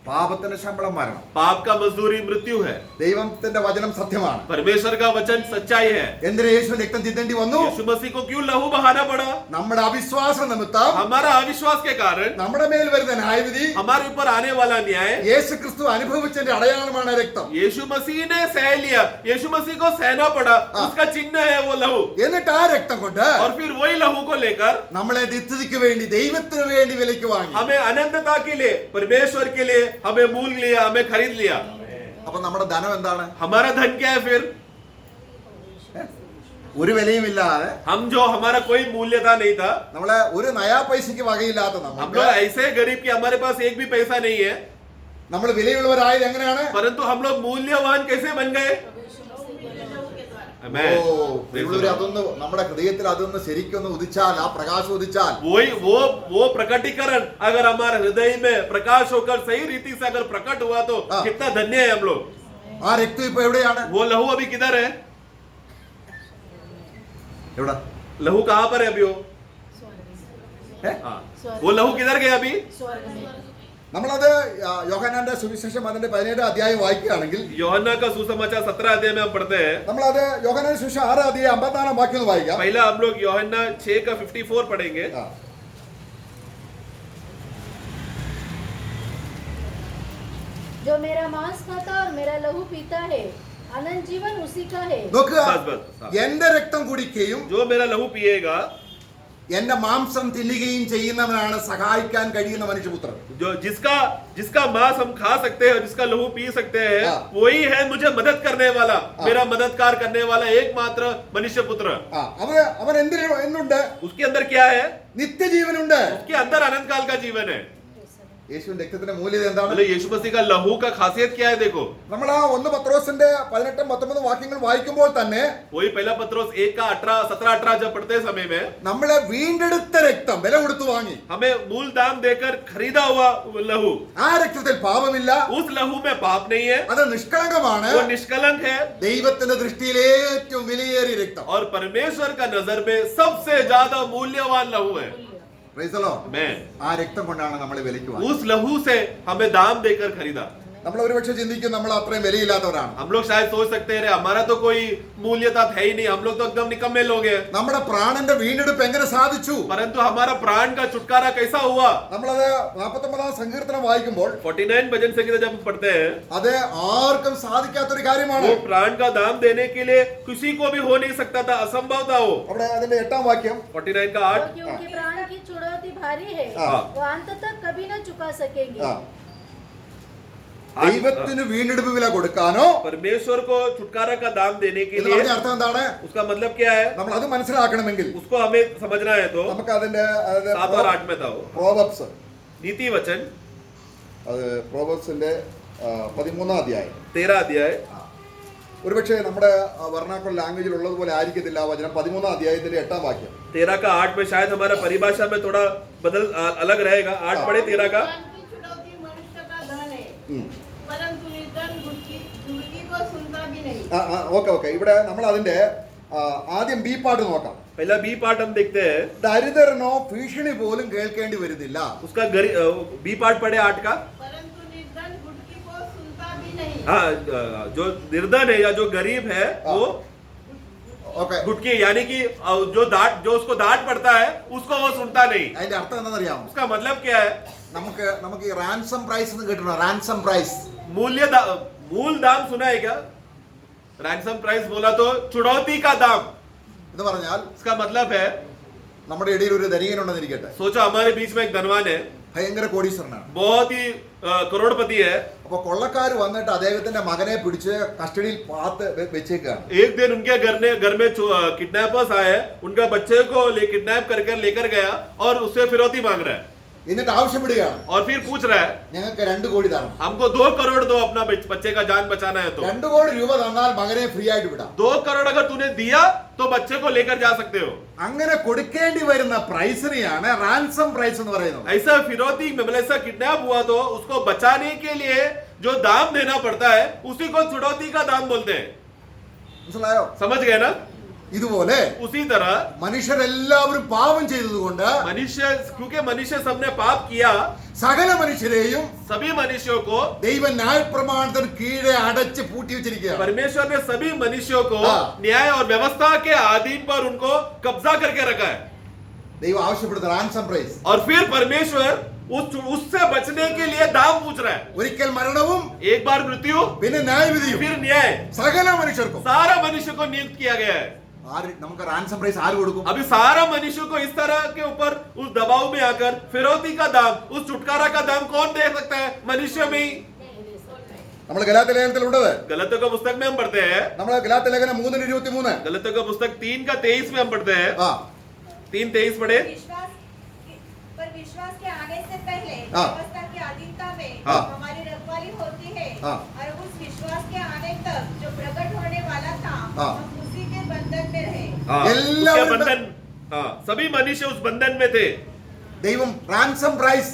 Speaker 1: പാപത്തിന്റെ ശമ്പളം മരണം.
Speaker 2: पाप का मजदूरी मृत्यु है.
Speaker 1: ദൈവത്തിന്റെ വചനം സത്യമാണ്.
Speaker 2: परमेश्वर का वचन सच्चाई है.
Speaker 1: എന്തിനു യേശു രക്തം ചിന്തേണ്ടി വന്നു?
Speaker 2: यीशु मसीह को क्यों लहू बहाना पड़ा?
Speaker 1: നമ്മുടെ അവിശ്വാസ നിമിത്തം
Speaker 2: हमारा अविश्वास के कारण
Speaker 1: നമ്മുടെ മേൽ വരുന്ന ന്യായവിധി
Speaker 2: हमारे ऊपर आने वाला न्याय
Speaker 1: യേശു ക്രിസ്തു അനുഭവിച്ചതിന്റെ അടയാളമാണ് രക്തം.
Speaker 2: यीशु मसीह ने सह लिया. यीशु मसीह को सहना पड़ा, उसका चिन्ह है वो लहू.
Speaker 1: എന്നിട്ട് ആ രക്തം കൊണ്ട്
Speaker 2: और फिर वही लहू को लेकर
Speaker 1: നമ്മളെ നിത്യതയ്ക്ക് വേണ്ടി ദൈവത്തിന് വേണ്ടി വിലയ്ക്ക് വാങ്ങി.
Speaker 2: हमें अनंतता के लिए, परमेश्वर के लिए हमें मूल लिया, हमें खरीद लिया.
Speaker 1: അപ്പൊ നമ്മുടെ ധനം എന്താണ്?
Speaker 2: हमारा धन क्या है फिर?
Speaker 1: ഒരു വിലയുമില്ലാതെ,
Speaker 2: हम जो हमारा कोई मूल्यता नहीं था,
Speaker 1: നമ്മളെ ഒരു നയാ പൈസയ്ക്ക് വകയില്ലാത്ത
Speaker 2: हम
Speaker 1: നമുക്ക്
Speaker 2: लोग ऐसे गरीब कि हमारे पास एक भी पैसा नहीं है,
Speaker 1: നമ്മൾ വിലയുള്ളവരായത് എങ്ങനെയാണ്?
Speaker 2: परंतु हम लोग मूल्यवान कैसे बन गए?
Speaker 1: ഓ, പ്രിയമുള്ളവരെ, അതൊന്ന് നമ്മുടെ ഹൃദയത്തിൽ അതൊന്ന് ശരിക്കൊന്ന് ഉദിച്ചാൽ, ആ പ്രകാശം ഉദിച്ചാൽ,
Speaker 2: वही वो प्रकटीकरण अगर हमारे हृदय में प्रकाश होकर सही रीति से अगर प्रकट हुआ तो
Speaker 1: हाँ।
Speaker 2: कितना धन्य है हम लोग.
Speaker 1: ആ രക്തം ഇപ്പൊ എവിടെയാണ്?
Speaker 2: वो लहू अभी किधर है?
Speaker 1: എവിടെ?
Speaker 2: लहू कहाँ पर है अभी वो?
Speaker 1: ഏ?
Speaker 2: हाँ. वो लहू किधर गया अभी?
Speaker 1: നമ്മളത് യോഹന്നാന്റെ സുവിശേഷം അതിന്റെ 17 അധ്യായം വായിക്കുകയാണെങ്കിൽ,
Speaker 2: യോഹन्ना का सुसमाचार 17 अध्याय में हम पढ़ते हैं.
Speaker 1: നമ്മളത് യോഹന്നാന്റെ സുവിശേഷം 6 അധ്യായം 54 വാക്യം ഒന്ന് വായിക്കാം.
Speaker 2: पहला हम लोग यूहन्ना 6 का 54 पढ़ेंगे.
Speaker 1: ആ.
Speaker 3: जो मेरा मांस खाता और मेरा लहू पीता है, अनंत जीवन उसी का है.
Speaker 1: നോക്കുക,
Speaker 2: बस.
Speaker 1: എന്റെ രക്തം കുടിക്കുകയും
Speaker 2: जो मेरा लहू पिएगा,
Speaker 1: എന്റെ മാംസം തിന്നുകയും ചെയ്യുന്നവനാണ് സഹായിക്കാൻ കഴിയുന്ന മനുഷ്യപുത്രൻ.
Speaker 2: जो जिसका मांस हम खा सकते हैं, जिसका लहू पी सकते हैं,
Speaker 1: हाँ।
Speaker 2: वही है मुझे मदद करने वाला, मेरा मददगार करने वाला एकमात्र मनुष्य पुत्र.
Speaker 1: അവൻ എന്തുണ്ട്?
Speaker 2: उसके अंदर क्या है?
Speaker 1: നിത്യജീവനുണ്ട്.
Speaker 2: उसके अंदर अनंत काल का जीवन है.
Speaker 1: യേശുവിന്റെ രക്തത്തിന്റെ മൂല്യത എന്താണ്?
Speaker 2: मतलब यीशु मसीह का लहू का खासियत क्या है? देखो,
Speaker 1: നമ്മൾ ആ 1 പത്രോസിന്റെ 18-19 വാക്യങ്ങൾ വായിക്കുമ്പോൾ തന്നെ
Speaker 2: वही पहला पत्रोस 1 का 17-18 जब पढ़ते समय में
Speaker 1: നമ്മളെ വീണ്ടെടുത്ത രക്തം വില കൊടുത്തു വാങ്ങി.
Speaker 2: हमें मूल दाम देकर खरीदा हुआ लहू,
Speaker 1: ആ രക്തത്തിൽ പാപമില്ല,
Speaker 2: उस लहू में पाप नहीं है,
Speaker 1: അത് നിഷ്കളങ്കമാണ്.
Speaker 2: वो निष्कलंक है
Speaker 1: ദൈവത്തിന്റെ ദൃഷ്ടിയിൽ ഏറ്റവും വിലയേറിയ രക്തം.
Speaker 2: और परमेश्वर का नजर में सबसे ज्यादा मूल्यवान लहू है.
Speaker 1: Praise the Lord.
Speaker 2: मैं
Speaker 1: ആ രക്തം കൊണ്ടാണ് നമ്മളെ വിലയ്ക്ക് വാങ്ങി.
Speaker 2: उस लहू से हमें दाम देकर खरीदा.
Speaker 1: നമ്മൾ ഒരുപക്ഷെ ചിന്തിക്കും നമ്മൾ അത്രയും വിലയില്ലാത്തവരാണ്.
Speaker 2: हम लोग शायद सोच सकते हैं हमारा तो कोई मूल्यता है ही नहीं, हम लोग तो एकदम निकम्मे लोग हैं.
Speaker 1: നമ്മുടെ പ്രാണന്റെ വീണ്ടെടുപ്പ് എങ്ങനെ സാധിച്ചു?
Speaker 2: परंतु हमारा प्राण का छुटकारा कैसा हुआ?
Speaker 1: നമ്മളത് 49 സങ്കീർത്തനം വായിക്കുമ്പോൾ
Speaker 2: 49 भजन संगीत जब हम पढ़ते हैं,
Speaker 1: അത് ആർക്കും സാധിക്കാത്തൊരു കാര്യമാണ്.
Speaker 2: वो प्राण का दाम देने के लिए किसी को भी हो नहीं सकता था, असंभव था वो.
Speaker 1: അവിടെ അതിന്റെ 8ാം വാക്യം
Speaker 2: 49 का 8.
Speaker 3: क्योंकि उनके प्राण की छुड़ौती भारी है,
Speaker 1: हाँ।
Speaker 3: वो अंत तक कभी न चुका सकेंगे.
Speaker 1: ആ. ദൈവത്തിന് വീണ്ടെടുപ്പ് വില കൊടുക്കാനോ
Speaker 2: परमेश्वर को छुटकारा का दाम देने के
Speaker 1: എന്ന്
Speaker 2: लिए,
Speaker 1: പറഞ്ഞ അർത്ഥം എന്താണ്?
Speaker 2: उसका मतलब क्या है?
Speaker 1: നമ്മൾ അത് മനസ്സിലാക്കണമെങ്കിൽ
Speaker 2: उसको हमें समझना है तो
Speaker 1: നമുക്ക് അതിന്റെ
Speaker 2: 7 और 8 में था वो
Speaker 1: പ്രോവബ്സ്,
Speaker 2: नीति वचन
Speaker 1: അത് പ്രോവബ്സിന്റെ 13ാം അധ്യായം.
Speaker 2: 13 अध्याय.
Speaker 1: ഒരുപക്ഷെ നമ്മുടെ വർണ്ണാക്കുള ലാംഗ്വേജിൽ ഉള്ളതുപോലെ ആയിരിക്കത്തില്ല ആ വചനം. 13ാം അധ്യായത്തിന്റെ 8ാം വാക്യം.
Speaker 2: 13 का 8 में शायद हमारा परिभाषा में थोड़ा बदल अलग रहेगा. 8 पढ़े 13 का.
Speaker 4: धन की छुड़ौती मनुष्य का धन है,
Speaker 1: ഉം.
Speaker 4: परंतु निर्धन दुर्गी को सुनता भी नहीं.
Speaker 1: ഓക്കെ ഇവിടെ നമ്മൾ അതിന്റെ ആദ്യം ബി പാട്ട് നോക്കാം.
Speaker 2: पहला बी पार्ट हम देखते हैं.
Speaker 1: ദരിദ്രനോ ഭീഷണി പോലും കേൾക്കേണ്ടി വരുന്നില്ല.
Speaker 2: उसका बी पार्ट पढ़े 8 का.
Speaker 4: परंतु निर्धन दुर्गी को सुनता भी नहीं.
Speaker 2: हाँ, जो निर्धन है या जो गरीब है वो
Speaker 1: ഓക്കെ,
Speaker 2: गुटकी यानी कि जो उसको डांट पड़ता है उसको वो सुनता नहीं.
Speaker 1: അതിന്റെ അർത്ഥം എന്താണെന്നറിയാമോ?
Speaker 2: उसका मतलब क्या है?
Speaker 1: നമുക്ക് ഈ റാൻസം പ്രൈസ് എന്ന് കേട്ടിട്ടുണ്ടോ? Ransom price.
Speaker 2: मूल दाम सुना है क्या? रैंसम प्राइस बोला तो चुड़ौती का दाम.
Speaker 1: എന്ന് പറഞ്ഞാൽ
Speaker 2: इसका मतलब है,
Speaker 1: നമ്മുടെ ഇടയിൽ ഒരു ധനികനുണ്ടെന്നിരിക്കട്ടെ,
Speaker 2: सोचो हमारे बीच में एक धनवान है,
Speaker 1: ഭയങ്കര കോടീശ്വരനാണ്.
Speaker 2: बहुत ही करोड़पति है.
Speaker 1: അപ്പൊ കൊള്ളക്കാർ വന്നിട്ട് അദ്ദേഹത്തിന്റെ മകനെ പിടിച്ച് കസ്റ്റഡിയിൽ പാത്ത് വെച്ചേക്കാണ്.
Speaker 2: एक दिन उनके घर में किडनैपर्स आए, उनका बच्चे को किडनैप लेकर गया और उससे फिरौती मांग रहा है.
Speaker 1: എന്നിട്ട് ആവശ്യപ്പെടുകയാണ്,
Speaker 2: और फिर पूछ रहा है,
Speaker 1: ഞങ്ങൾക്ക് 2 കോടി തരണം.
Speaker 2: हमको 2 करोड़ दो, अपना बच्चे का जान बचाना है तो.
Speaker 1: 2 കോടി രൂപ തന്നാൽ മകനെ ഫ്രീ ആയിട്ട് വിടാം.
Speaker 2: 2 करोड़ अगर तूने दिया तो बच्चे को लेकर जा सकते हो.
Speaker 1: അങ്ങനെ കൊടുക്കേണ്ടി വരുന്ന പ്രൈസിനെയാണ് റാൻസം പ്രൈസ് എന്ന് പറയുന്നത്.
Speaker 2: ऐसा फिरौती में मतलब ऐसा किडनैप हुआ तो उसको बचाने के लिए जो दाम देना पड़ता है उसी को छुड़ौती का दाम बोलते हैं.
Speaker 1: മനസ്സിലായോ?
Speaker 2: समझ गए ना?
Speaker 1: ഇതുപോലെ
Speaker 2: उसी तरह
Speaker 1: മനുഷ്യരെല്ലാവരും പാപം ചെയ്തതുകൊണ്ട്
Speaker 2: क्योंकि मनुष्य सबने पाप किया,
Speaker 1: സകല മനുഷ്യരെയും
Speaker 2: सभी मनुष्यों को
Speaker 1: ദൈവ ന്യായപ്രമാണത്തിന് കീഴെ അടച്ച് പൂട്ടി വെച്ചിരിക്കുകയാണ്.
Speaker 2: परमेश्वर ने सभी मनुष्यों को
Speaker 1: हाँ।
Speaker 2: न्याय और व्यवस्था के अधीन पर उनको कब्जा करके रखा है.
Speaker 1: ദൈവം ആവശ്യപ്പെടുന്ന റാൻസം പ്രൈസ്.
Speaker 2: और फिर परमेश्वर उससे बचने के लिए दाम पूछ रहा है.
Speaker 1: ഒരിക്കൽ മരണവും
Speaker 2: एक बार मृत्यु,
Speaker 1: പിന്നെ ന്യായവിധിയും
Speaker 2: फिर न्याय.
Speaker 1: സകല മനുഷ്യർക്കും.
Speaker 2: सारा मनुष्य को नियुक्त किया गया है.
Speaker 1: നമുക്ക് റാൻസം പ്രൈസ് ആര് കൊടുക്കും?
Speaker 2: अभी सारा मनुष्य को इस तरह के ऊपर उस दबाव में आकर फिरौती का दाम, उस छुटकारा का दाम कौन दे सकता है? मनुष्य में ही.
Speaker 1: നമ്മൾ ഗലാത്യ ലേഖനത്തിലുള്ളത്,
Speaker 2: गलतियों का पुस्तक में हम पढ़ते हैं,
Speaker 1: നമ്മൾ ഗലാത്യ ലേഖനം 3:23.
Speaker 2: गलतियों का पुस्तक 3 का 23 में हम पढ़ते हैं.
Speaker 1: ആ
Speaker 2: 3:23 पढ़े.
Speaker 6: विश्वास के आने से पहले
Speaker 1: हाँ।
Speaker 6: व्यवस्था की अधीनता में
Speaker 1: हाँ।
Speaker 6: हमारी रखवाली होती है,
Speaker 1: हाँ।
Speaker 6: और उस विश्वास के आने तक जो प्रकट होने वाला था,
Speaker 1: हाँ।
Speaker 6: हम उसी के बंधन में रहे.
Speaker 2: हाँ,
Speaker 1: एल्ला
Speaker 2: उसके
Speaker 1: बंधन-
Speaker 2: बंधन. हाँ, सभी मनुष्य उस बंधन में थे.
Speaker 1: ദൈവം റാൻസം പ്രൈസ്,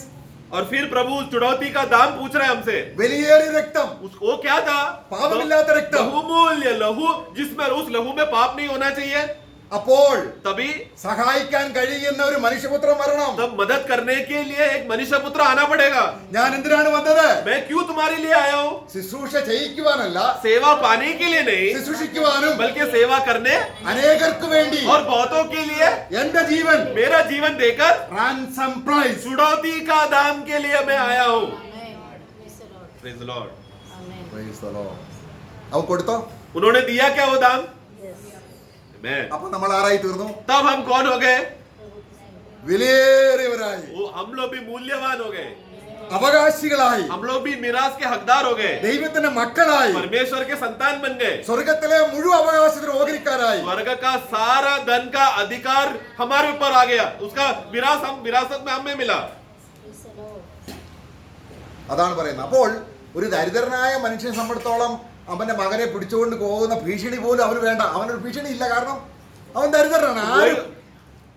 Speaker 2: और फिर प्रभु उस चुड़ौती का दाम पूछ रहे हैं हमसे.
Speaker 1: വിലയേറിയ രക്തം,
Speaker 2: उसको क्या था?
Speaker 1: പാപമില്ലാത്ത രക്തം.
Speaker 2: बहुमूल्य लहू, जिसमें उस लहू में पाप नहीं होना चाहिए.
Speaker 1: അപ്പോൾ
Speaker 2: तभी
Speaker 1: സഹായിക്കാൻ കഴിയുന്ന ഒരു മനുഷ്യപുത്രൻ വരണം.
Speaker 2: तब मदद करने के लिए एक मनुष्य पुत्र आना पड़ेगा.
Speaker 1: ഞാൻ എന്തിനാണ് വന്നത്?
Speaker 2: मैं क्यों तुम्हारे लिए आया हूँ?
Speaker 1: ശുശ്രൂഷ ചെയ്യിക്കുവാനല്ല,
Speaker 2: सेवा पाने के लिए नहीं,
Speaker 1: ശുശ്രൂഷിക്കുവാനും
Speaker 2: बल्कि सेवा करने
Speaker 1: അനേകർക്ക് വേണ്ടി
Speaker 2: और बहुतों के लिए
Speaker 1: എന്റെ ജീവൻ
Speaker 2: मेरा जीवन देकर
Speaker 1: റാൻസം പ്രൈസ്.
Speaker 2: चुड़ौती का दाम के लिए मैं आया हूँ. Praise the Lord.
Speaker 1: Praise the Lord. അവൻ കൊടുത്തോ?
Speaker 2: उन्होंने दिया क्या वो दाम? Amen.
Speaker 1: അപ്പൊ നമ്മൾ ആരായി തീർന്നു?
Speaker 2: तब हम कौन हो गए?
Speaker 1: വിലയേറിയവരായി,
Speaker 2: हम लोग भी मूल्यवान हो गए.
Speaker 1: അവകാശികളായി,
Speaker 2: हम लोग भी मिरास के हकदार हो गए.
Speaker 1: ദൈവത്തിന്റെ മക്കളായി,
Speaker 2: परमेश्वर के संतान बन गए.
Speaker 1: സ്വർഗത്തിലെ മുഴുവൻ അവകാശത്തിന് ഓഹരിക്കാരായി.
Speaker 2: स्वर्ग का सारा धन का अधिकार हमारे ऊपर आ गया. उसका विरासत में हमें मिला.
Speaker 1: അതാണ് പറയുന്നത്. അപ്പോൾ ഒരു ദരിദ്രനായ മനുഷ്യനെ സംബന്ധിച്ചോളം അവന്റെ മകനെ പിടിച്ചുകൊണ്ട് പോകുന്ന ഭീഷണി പോലും അവന് വേണ്ട. അവനൊരു ഭീഷണി ഇല്ല, കാരണം അവൻ ദരിദ്രനാണ്.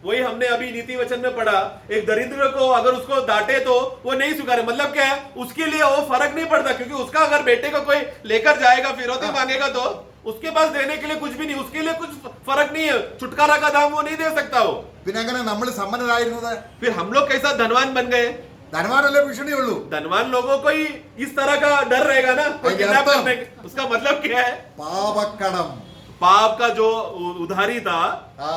Speaker 2: वही हमने अभी नीति वचन में पढ़ा. एक दरिद्र को अगर उसको डांटे तो वो नहीं स्वीकारे. मतलब क्या है? उसके लिए वो फर्क नहीं पड़ता, क्योंकि उसका अगर बेटे को कोई लेकर जाएगा, फिरौती मांगेगा तो उसके पास देने के लिए कुछ भी नहीं, उसके लिए कुछ फर्क नहीं है. छुटकारा का दाम वो नहीं दे सकता हो.
Speaker 1: പിന്നെ എങ്ങനെ നമ്മൾ സമ്പന്നരായിരുന്നത്?
Speaker 2: फिर हम लोग कैसा धनवान बन गए?
Speaker 1: ധനവാനല്ലേ ഭീഷണിയുള്ളൂ.
Speaker 2: धनवान लोगों को ही इस तरह का डर रहेगा ना, कोई
Speaker 1: अरे
Speaker 2: किडनैप
Speaker 1: यार,
Speaker 2: करने उसका मतलब क्या है?
Speaker 1: പാപക്കടം.
Speaker 2: पाप का जो उधारी था,
Speaker 1: ആ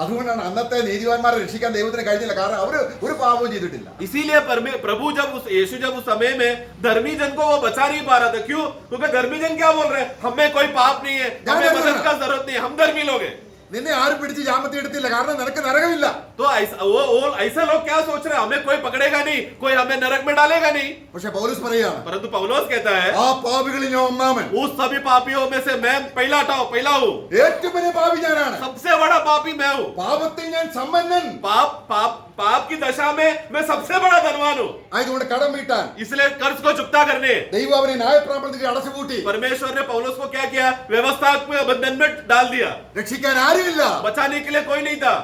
Speaker 1: അതുകൊണ്ടാണ് അന്നത്തെ നീതിമാന്മാരെ രക്ഷിക്കാൻ ദൈവത്തിന് കഴിഞ്ഞില്ല. കാരണം അവര് ഒരു പാപവും ചെയ്തിട്ടില്ല.
Speaker 2: इसीलिए प्रभु जब यीशु जब उस समय में धर्मी जन को वो बचा नहीं पा रहा था. क्यों? क्योंकि धर्मी जन क्या बोल रहे हैं? हमें कोई पाप नहीं है, हमें मदद का जरूरत नहीं है, हम धर्मी लोग हैं.
Speaker 1: നിന്നെ ആരും പിടിച്ച് ജാമത്തി എടുത്തില്ല, കാരണം നിനക്ക് നരകമില്ല.
Speaker 2: तो वो ऐसे लोग क्या सोच रहे हैं? हमें कोई पकड़ेगा नहीं, कोई हमें नरक में डालेगा नहीं.
Speaker 1: പക്ഷെ പൗലോസ് പറയാണ്,
Speaker 2: परंतु पौलुस कहता है,
Speaker 1: ആ പാപികളിൽ ഞാൻ ഒന്നാമൻ.
Speaker 2: उस सभी पापियों में से मैं पहला हूँ.
Speaker 1: ഏറ്റവും വലിയ പാപി ഞാനാണ്.
Speaker 2: सबसे बड़ा पापी मैं हूँ.
Speaker 1: പാപത്തിൽ ഞാൻ സമ്പന്നൻ.
Speaker 2: पाप की दशा में मैं सबसे बड़ा धनवान हूँ.
Speaker 1: ആയതുകൊണ്ട് കടം വീട്ടാൻ
Speaker 2: इसलिए कर्ज को चुकता करने
Speaker 1: ദൈവം അവനെ ന്യായപ്രമാണത്തിൽ അടച്ചുപൂട്ടി.
Speaker 2: परमेश्वर ने पौलुस को क्या किया? व्यवस्था में बंधन में डाल दिया.
Speaker 1: രക്ഷിക്കാൻ ആരുമില്ല.
Speaker 2: बचाने के लिए कोई नहीं था.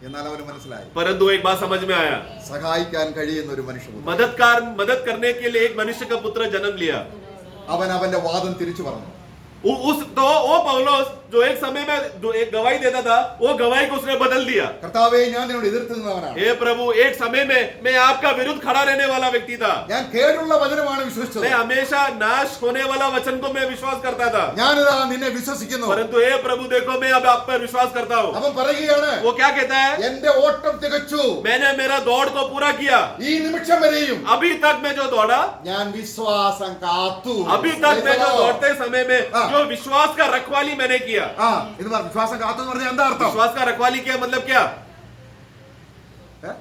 Speaker 1: എന്നാൽ അവന് മനസ്സിലായി,
Speaker 2: परंतु एक बात समझ में आया,
Speaker 1: സഹായിക്കാൻ കഴിയുന്ന ഒരു മനുഷ്യൻ.
Speaker 2: मदद करने के लिए एक मनुष्य का पुत्र जन्म लिया.
Speaker 1: അവൻ അവന്റെ വാദം തിരിച്ചു പറഞ്ഞു.
Speaker 2: तो वो पौलुस जो एक समय में जो एक गवाही देता था, वो गवाही को उसने बदल दिया.
Speaker 1: കർത്താവേ, ഞാൻ നിന്നോട് എതിർത്ത് നിന്നവനാണ്.
Speaker 2: हे प्रभु, एक समय में मैं आपका विरुद्ध खड़ा रहने वाला व्यक्ति था.
Speaker 1: ഞാൻ കേടുള്ള വചനമാണ് വിശ്വസിച്ചത്.
Speaker 2: मैं हमेशा नाश होने वाला वचन को मैं विश्वास करता था.
Speaker 1: ഞാനിതാ നിന്നെ വിശ്വസിക്കുന്നു.
Speaker 2: परंतु हे प्रभु देखो, मैं अब आप पर विश्वास करता हूँ.
Speaker 1: അവൻ പറയുകയാണ്,
Speaker 2: वो क्या कहता है?
Speaker 1: എന്റെ ഓട്ടം തികച്ചു.
Speaker 2: मैंने मेरा दौड़ को पूरा किया.
Speaker 1: ഈ നിമിഷം വരെയും
Speaker 2: अभी तक मैं जो दौड़ा,
Speaker 1: ഞാൻ വിശ്വാസം കാത്തു.
Speaker 2: अभी तक मैं जो दौड़ते समय में
Speaker 1: हाँ।
Speaker 2: जो विश्वास का रखवाली मैंने किया.
Speaker 1: ആ ഇത് വിശ്വാസം കാത്തു എന്ന് പറഞ്ഞാൽ എന്താ അർത്ഥം?
Speaker 2: विश्वास का रखवाली किया मतलब क्या?
Speaker 1: ഏ?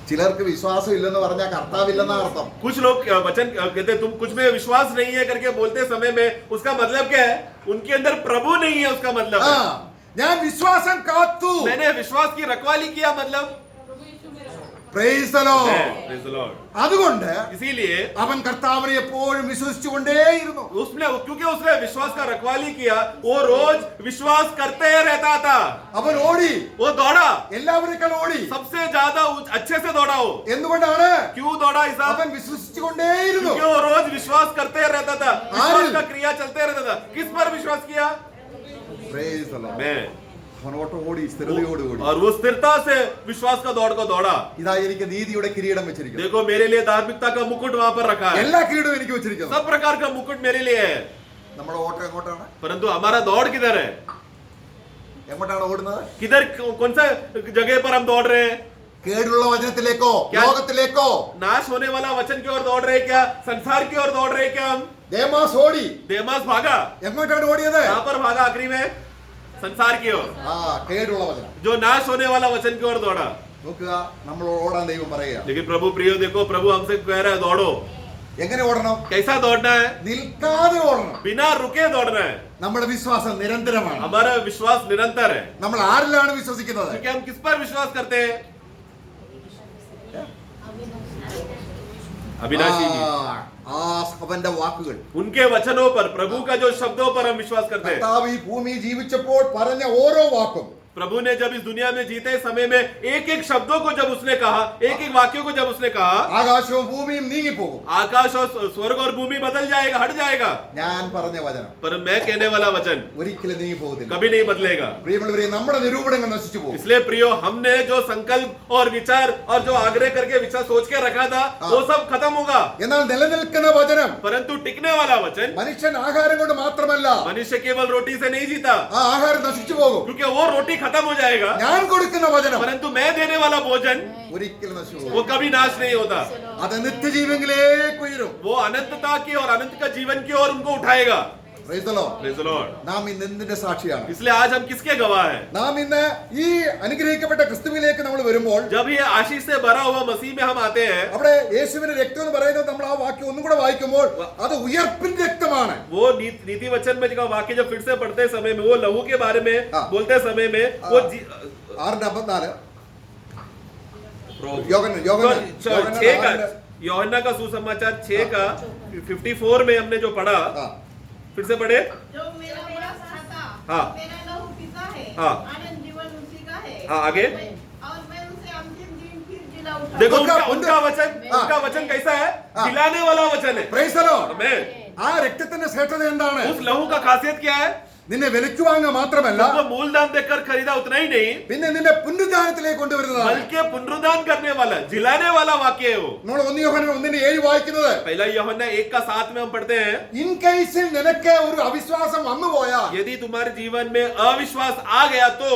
Speaker 1: ചിലർക്ക് വിശ്വാസം ഇല്ലെന്ന് പറഞ്ഞാൽ കർത്താവില്ലെന്നാ അർത്ഥം.
Speaker 2: कुछ लोग वचन कहते तुम कुछ में विश्वास नहीं है करके बोलते समय में उसका मतलब क्या है? उनके अंदर प्रभु नहीं है, उसका मतलब
Speaker 1: ആ
Speaker 2: है.
Speaker 1: ഞാൻ വിശ്വാസം കാത്തു.
Speaker 2: मैंने विश्वास की रखवाली किया मतलब
Speaker 1: Praise the Lord.
Speaker 2: Praise the Lord.
Speaker 1: അതുകൊണ്ട്
Speaker 2: इसीलिए
Speaker 1: അവൻ കർത്താവിനെ എപ്പോഴും വിശ്വസിച്ചുകൊണ്ടേയിരുന്നു.
Speaker 2: उसने क्योंकि उसने विश्वास का रखवाली किया, वो रोज विश्वास करते रहता था.
Speaker 1: അവൻ ഓടി,
Speaker 2: वो दौड़ा,
Speaker 1: എല്ലാവരെക്കാൾ ഓടി.
Speaker 2: सबसे ज्यादा अच्छे से दौड़ा. हो
Speaker 1: എന്തുകൊണ്ടാണ്?
Speaker 2: क्यों दौड़ा ऐसा?
Speaker 1: അവൻ വിശ്വസിച്ചുകൊണ്ടേയിരുന്നു.
Speaker 2: क्योंकि वो रोज विश्वास करते रहता था, विश्वास
Speaker 1: आरिल।
Speaker 2: का क्रिया चलते रहता था. किस पर विश्वास किया?
Speaker 1: Praise the Lord.
Speaker 2: मैं.
Speaker 1: അവൻ ഓട്ടം ഓടി, സ്ഥിരതയോട് ഓടി.
Speaker 2: और वो स्थिरता से विश्वास का दौड़ को दौड़ा.
Speaker 1: ഇതാ എനിക്ക് നീതിയുടെ കിരീടം വെച്ചിരിക്കുന്നു.
Speaker 2: देखो मेरे लिए धार्मिकता का मुकुट वहां पर रखा है.
Speaker 1: എല്ലാ കിരീടവും എനിക്ക് വെച്ചിരിക്കുന്നു.
Speaker 2: सब प्रकार का मुकुट मेरे लिए है.
Speaker 1: നമ്മുടെ ഓട്ടം എങ്ങോട്ടാണ്?
Speaker 2: परंतु हमारा दौड़ किधर है?
Speaker 1: എങ്ങോട്ടാണ് ഓടുന്നത്?
Speaker 2: किधर कौन सा जगह पर हम दौड़ रहे हैं?
Speaker 1: കേടുള്ള വചനത്തിലേക്കോ
Speaker 2: क्या?
Speaker 1: ലോകത്തിലേക്കോ?
Speaker 2: नाश होने वाला वचन की ओर दौड़ रहे हैं क्या? संसार की ओर दौड़ रहे हैं क्या हम?
Speaker 1: ദേമാസ് ഓടി.
Speaker 2: देमास भागा.
Speaker 1: എങ്ങോട്ടാണ് ഓടിയത്?
Speaker 2: कहां पर भागा आखिरी में? संसार की ओर.
Speaker 1: ആ കേടുള്ള വചനം.
Speaker 2: जो नाश होने वाला वचन की ओर दौड़ा.
Speaker 1: നോക്കുക, നമ്മൾ ഓടാൻ ദൈവം പറയുക.
Speaker 2: लेकिन प्रभु प्रियो देखो, प्रभु हमसे कह रहा है दौड़ो.
Speaker 1: എങ്ങനെ ഓടണം?
Speaker 2: कैसा दौड़ना है?
Speaker 1: നിൽക്കാതെ ഓടണം.
Speaker 2: बिना रुके दौड़ना है.
Speaker 1: നമ്മുടെ വിശ്വാസം നിരന്തരമാണ്.
Speaker 2: हमारा विश्वास निरंतर है.
Speaker 1: നമ്മൾ ആരിലാണ് വിശ്വസിക്കുന്നത്?
Speaker 2: क्योंकि हम किस पर विश्वास करते हैं? अविनाशी जी,
Speaker 1: ആ അവന്റെ വാക്കുകൾ.
Speaker 2: उनके वचनों पर, प्रभु का जो शब्दों पर हम विश्वास करते हैं.
Speaker 1: കർത്താവ് ഈ ഭൂമി ജീവിച്ചപ്പോൾ പറഞ്ഞ ഓരോ വാക്കും
Speaker 2: प्रभु ने जब इस दुनिया में जीते समय में एक एक शब्दों को जब उसने कहा, एक एक वाक्यों को जब उसने कहा,
Speaker 1: ആകാശവും ഭൂമിയും നീങ്ങിപ്പോകും.
Speaker 2: आकाश और स्वर्ग और भूमि बदल जाएगा, हट जाएगा.
Speaker 1: ഞാൻ പറഞ്ഞ വചനം
Speaker 2: पर मैं कहने वाला वचन
Speaker 1: ഒരിക്കലും നീങ്ങിപ്പോകത്തില്ല.
Speaker 2: कभी नहीं बदलेगा.
Speaker 1: പ്രിയമുള്ളവരെ, നമ്മുടെ നിരൂപണങ്ങൾ നശിച്ചു പോകും.
Speaker 2: इसलिए प्रियो, हमने जो संकल्प और विचार और जो आग्रह करके विचार सोच के रखा था, वो सब खत्म होगा.
Speaker 1: എന്നാൽ നിലനിൽക്കുന്ന വചനം,
Speaker 2: परंतु टिकने वाला वचन,
Speaker 1: മനുഷ്യൻ ആഹാരം കൊണ്ട് മാത്രമല്ല,
Speaker 2: मनुष्य केवल रोटी से नहीं जीता,
Speaker 1: ആ ആഹാരം നശിച്ചു പോകും.
Speaker 2: क्योंकि वो रोटी खत्म हो जाएगा.
Speaker 1: ഞാൻ കൊടുക്കുന്ന വചനം
Speaker 2: परंतु मैं देने वाला भोजन,
Speaker 1: ഒരിക്കലും നശിച്ചു
Speaker 2: वो
Speaker 1: പോകും.
Speaker 2: कभी नाश नहीं होता.
Speaker 1: അത് നിത്യജീവനിലേക്ക് ഉയരും.
Speaker 2: वो अनंतता की और अनंत का जीवन की ओर उनको उठाएगा.
Speaker 1: Praise the Lord.
Speaker 2: Praise the Lord.
Speaker 1: നാം ഇന്ന് എന്തിന്റെ സാക്ഷിയാണ്?
Speaker 2: इसलिए आज हम किसके गवाह हैं?
Speaker 1: നാം ഇന്ന് ഈ അനുഗ്രഹിക്കപ്പെട്ട ക്രിസ്തുവിലേക്ക് നമ്മൾ വരുമ്പോൾ
Speaker 2: जब ये आशीष से भरा हुआ मसीह में हम आते हैं,
Speaker 1: അവിടെ യേശുവിന്റെ രക്തം എന്ന് പറയുന്നത് നമ്മൾ ആ വാക്യം ഒന്നും കൂടെ വായിക്കുമ്പോൾ അത് ഉയർപ്പിന്റെ രക്തമാണ്.
Speaker 2: वो नीति वचन में का वाक्य जब फिर से पढ़ते समय में, वो लहू के बारे में
Speaker 1: हाँ।
Speaker 2: बोलते समय में, वो
Speaker 1: 6:54
Speaker 2: छह का यूहन्ना का सुसमाचार 6 का 54 में हमने जो पढ़ा, फिर से पढ़े.
Speaker 4: जो मेरा मांस खाता,
Speaker 2: हाँ।
Speaker 4: मेरा लहू पीता है,
Speaker 2: हाँ।
Speaker 4: आनंद जीवन उसी का है.
Speaker 2: हाँ, आगे?
Speaker 4: और मैं उसे अंतिम दिन फिर जिला उठाऊंगा.
Speaker 2: देखो
Speaker 1: उनका-
Speaker 2: उनका वचन,
Speaker 1: हाँ।
Speaker 2: उनका वचन कैसा है?
Speaker 1: हाँ।
Speaker 2: जिलाने वाला वचन है.
Speaker 1: Praise the Lord.
Speaker 2: आमेन.
Speaker 1: ആ രക്തത്തിന്റെ ശ്രേഷ്ഠത എന്താണ്?
Speaker 2: उस लहू का खासियत क्या है?
Speaker 1: നിന്നെ വിലയ്ക്ക് വാങ്ങുക മാത്രമല്ല
Speaker 2: तुमको मूल दाम देकर खरीदा उतना ही नहीं,
Speaker 1: പിന്നെ നിന്നെ പുനരുദ്ധാനത്തിലേക്ക് കൊണ്ടുവരുന്നതാണ്.
Speaker 2: बल्कि पुनरुद्धान करने वाला, जिलाने वाला वाक्य है वो।
Speaker 1: നമ്മൾ 1 യോഹന്നാൻ 1:7 വായിക്കുന്നത്,
Speaker 2: पहला यूहन्ना 1:7 में हम पढ़ते हैं,
Speaker 1: ഇൻ കേസിൽ നിനക്ക് ഒരു അവിശ്വാസം വന്നുപോയാൽ
Speaker 2: यदि तुम्हारे जीवन में अविश्वास आ गया तो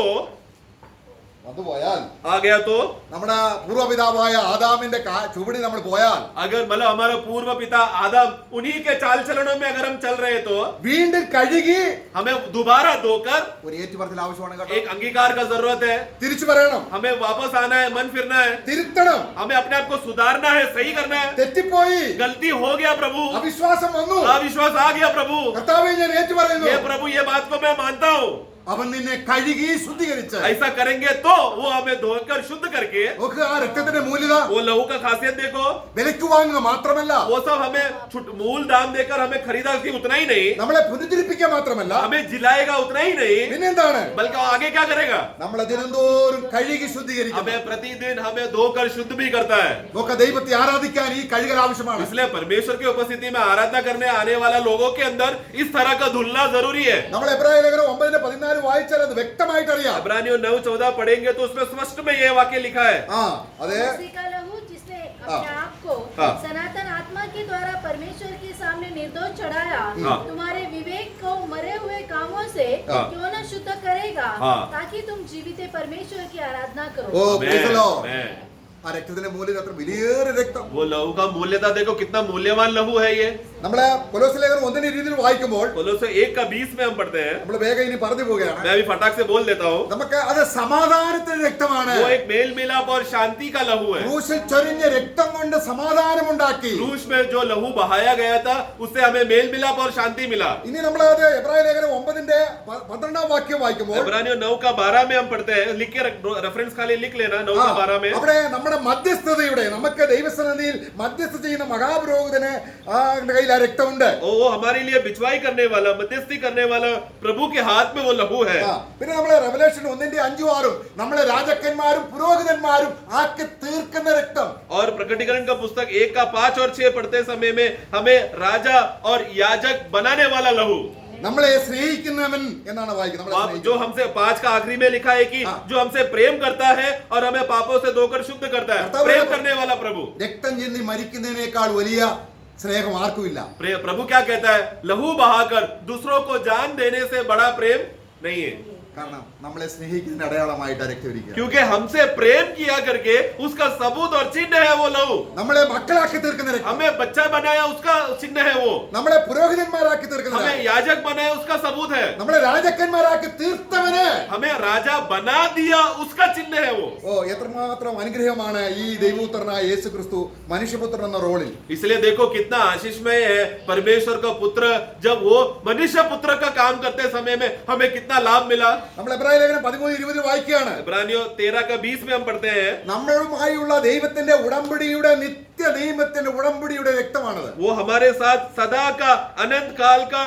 Speaker 1: നമ്മുടെ പൂർവ്വപിതാവായ ആദാമിന്റെ ചുവടി നമ്മൾ പോയാൽ,
Speaker 2: अगर मतलब हमारा पूर्व पिता आदम उन्हीं के चाल चलनों में अगर हम चल रहे तो
Speaker 1: വീണ്ടും കഴുകി
Speaker 2: हमें दोबारा धोकर
Speaker 1: ഒരു ഏറ്റുപറച്ചിൽ ആവശ്യമാണ് കേട്ടോ.
Speaker 2: एक अंगीकार का जरूरत है,
Speaker 1: തിരിച്ചു പറയണം,
Speaker 2: हमें वापस आना है, मन फिरना है,
Speaker 1: തിരുത്തണം.
Speaker 2: हमें अपने आप को सुधारना है, सही करना है।
Speaker 1: തെറ്റിപ്പോയി,
Speaker 2: गलती हो गया प्रभु,
Speaker 1: അവിശ്വാസം വന്നു,
Speaker 2: अविश्वास आ गया प्रभु,
Speaker 1: കർത്താവേ ഞാൻ ഏറ്റുപറയുന്നു.
Speaker 2: ये प्रभु ये बात को मैं मानता हूँ।
Speaker 1: അവൻ നിന്നെ കഴുകി ശുദ്ധീകരിച്ച്,
Speaker 2: ऐसा करेंगे तो वो हमें धोकर शुद्ध करके,
Speaker 1: നോക്ക് ആ രക്തത്തിന്റെ മൂല്യത,
Speaker 2: वो लहू का खासियत देखो,
Speaker 1: വിലയ്ക്ക് വാങ്ങുക മാത്രമല്ല,
Speaker 2: वो सब हमें मूल दाम देकर हमें खरीदा कि उतना ही नहीं,
Speaker 1: നമ്മളെ പുനരുദ്ധരിപ്പിക്കുക മാത്രമല്ല,
Speaker 2: हमें जिलाएगा उतना ही नहीं,
Speaker 1: പിന്നെന്താണ്,
Speaker 2: बल्कि आगे क्या करेगा,
Speaker 1: നമ്മളെ ദിനംതോറും കഴുകി ശുദ്ധീകരിക്കും.
Speaker 2: हमें प्रतिदिन हमें धोकर शुद्ध भी करता है।
Speaker 1: നോക്ക ദൈവത്തെ ആരാധിക്കാൻ ഈ കഴുകൽ ആവശ്യമാണ്.
Speaker 2: इसलिए परमेश्वर की उपस्थिति में आराधना करने आने वाला लोगों के अंदर इस तरह का धुलना जरूरी है।
Speaker 1: നമ്മൾ എബ്രായ ലേഖനം 9:14 വായിച്ചാൽ അത് വ്യക്തമായിട്ട് അറിയാം.
Speaker 2: इब्रानियों 9:14 पढ़ेंगे तो उसमें स्पष्ट में यह वाक्य लिखा है।
Speaker 1: അതെ,
Speaker 3: उसी का लहू जिसने अपने आप को
Speaker 2: हाँ।
Speaker 3: सनातन आत्मा के द्वारा परमेश्वर के सामने निर्दोष चढ़ाया,
Speaker 2: हाँ।
Speaker 3: तुम्हारे विवेक को मरे हुए कामों से
Speaker 2: हाँ।
Speaker 3: क्यों न शुद्ध करेगा,
Speaker 2: हाँ।
Speaker 3: ताकि तुम जीवित परमेश्वर की आराधना करो।
Speaker 1: ഓ praise the Lord.
Speaker 2: मैं
Speaker 1: ആ രക്തത്തിന്റെ മൂല്യം അത്ര വലിയൊരു രക്തം.
Speaker 2: वो लहू का मूल्यता देखो, कितना मूल्यवान लहू है ये।
Speaker 1: നമ്മളെ കൊലോസ്യ ലേഖനം 1:20 വായിക്കുമ്പോൾ
Speaker 2: कोलोसे 1:20 में हम पढ़ते हैं,
Speaker 1: നമ്മൾ വേഗം ഇനി പറഞ്ഞു പോവുകയാണ്.
Speaker 2: मैं अभी फटाक से बोल देता हूँ,
Speaker 1: നമുക്ക് അത് സമാധാനത്തിന്റെ രക്തമാണ്.
Speaker 2: वो एक मेल मिलाप और शांति का लहू है।
Speaker 1: ക്രൂശിൽ ചൊരിഞ്ഞ രക്തം കൊണ്ട് സമാധാനമുണ്ടാക്കി.
Speaker 2: क्रूस में जो लहू बहाया गया था उससे हमें मेल मिलाप और शांति मिला।
Speaker 1: ഇനി നമ്മൾ അത് എബ്രായ ലേഖനം 9:12 വാക്യം വായിക്കുമ്പോൾ
Speaker 2: इब्रानियों 9:12 में हम पढ़ते हैं, लिख के रेफरेंस खाली लिख लेना 9:12 में।
Speaker 1: അവിടെ നമ്മുടെ മധ്യസ്ഥതയുടെ, നമുക്ക് ദൈവസന്നിധിയിൽ മധ്യസ്ഥ ചെയ്യുന്ന മഹാപുരോഹിതന് കയ്യിൽ ആ രക്തമുണ്ട്.
Speaker 2: वो हमारे लिए बिचवाई करने वाला, मध्यस्थी करने वाला प्रभु के हाथ में वो लहू है।
Speaker 1: പിന്നെ നമ്മളെ റെവലേഷൻ 1:5-6 നമ്മളെ രാജാക്കന്മാരും പുരോഹിതന്മാരും ആക്കി തീർക്കുന്ന രക്തം.
Speaker 2: और प्रकटीकरण का पुस्तक 1:5 और 6 पढ़ते समय में हमें राजा और याजक बनाने वाला लहू,
Speaker 1: നമ്മളെ സ്നേഹിക്കുന്നവൻ എന്നാണ് വായിക്കുന്നത്.
Speaker 2: जो हमसे 5 का आखिरी में लिखा है कि जो हमसे प्रेम करता है और हमें पापों से धोकर शुद्ध करता है, प्रेम करने वाला प्रभु।
Speaker 1: രക്തം ചിന്തി മരിക്കുന്നതിനേക്കാൾ വലിയ സ്നേഹം ആർക്കുമില്ല.
Speaker 2: प्रभु क्या कहता है, लहू बहाकर दूसरों को जान देने से बड़ा प्रेम नहीं है।
Speaker 1: കാരണം നമ്മളെ സ്നേഹിക്കുന്നതിന്റെ അടയാളമായിട്ട് രക്തം,
Speaker 2: क्योंकि हमसे प्रेम किया करके उसका सबूत और चिन्ह है वो लहू।
Speaker 1: നമ്മളെ മക്കളാക്കി തീർക്കുന്ന രക്തം,
Speaker 2: हमें बच्चा बनाया उसका चिन्ह है वो,
Speaker 1: നമ്മളെ പുരോഹിതന്മാരാക്കി തീർക്കുന്ന,
Speaker 2: हमें याजक बनाया उसका सबूत है,
Speaker 1: നമ്മളെ രാജാക്കന്മാരാക്കി തീർത്തവന്
Speaker 2: हमें राजा बना दिया उसका चिन्ह है वो।
Speaker 1: ഓ എത്രമാത്രം അനുഗ്രഹമാണ് ഈ ദൈവപുത്രനായ യേശു ക്രിസ്തു മനുഷ്യപുത്രൻ എന്ന റോളിൽ.
Speaker 2: इसलिए देखो कितना आशीषमय है परमेश्वर का पुत्र, जब वो मनुष्य पुत्र का काम करते समय में हमें कितना लाभ मिला।
Speaker 1: നമ്മൾ എബ്രായ ലേഖനം 13:20 വായിക്കുകയാണ്.
Speaker 2: इब्रानियों 13:20 में हम पढ़ते हैं,
Speaker 1: നമ്മളുമായുള്ള ദൈവത്തിന്റെ ഉടമ്പടിയുടെ നിത്യ നിയമത്തിന്റെ ഉടമ്പടിയുടെ രക്തമാണത്.
Speaker 2: वो हमारे साथ सदा का अनंत काल का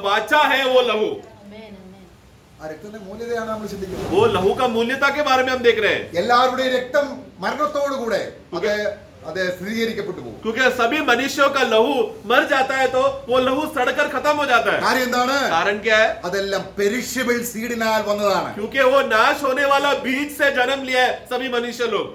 Speaker 2: वाचा है वो लहू।
Speaker 3: आमेन, आमेन।
Speaker 1: ആ രക്തത്തിന്റെ മൂല്യതയാണ് നമ്മൾ ചിന്തിക്കുന്നത്.
Speaker 2: वो लहू का मूल्यता के बारे में हम देख रहे हैं,
Speaker 1: എല്ലാവരുടെയും രക്തം മരണത്തോടുകൂടെ അത് സ്ഥിരീകരിക്കപ്പെട്ടു പോകും.
Speaker 2: क्योंकि सभी मनुष्यों का लहू मर जाता है तो वो लहू सड़कर खत्म हो जाता है।
Speaker 1: കാര്യം എന്താണ്?
Speaker 2: कारण क्या है?
Speaker 1: അതെല്ലാം പെരിഷബിൾ സീഡിനാൽ വന്നതാണ്.
Speaker 2: क्योंकि वो नाश होने वाला बीज से जन्म लिया है सभी मनुष्य लोग,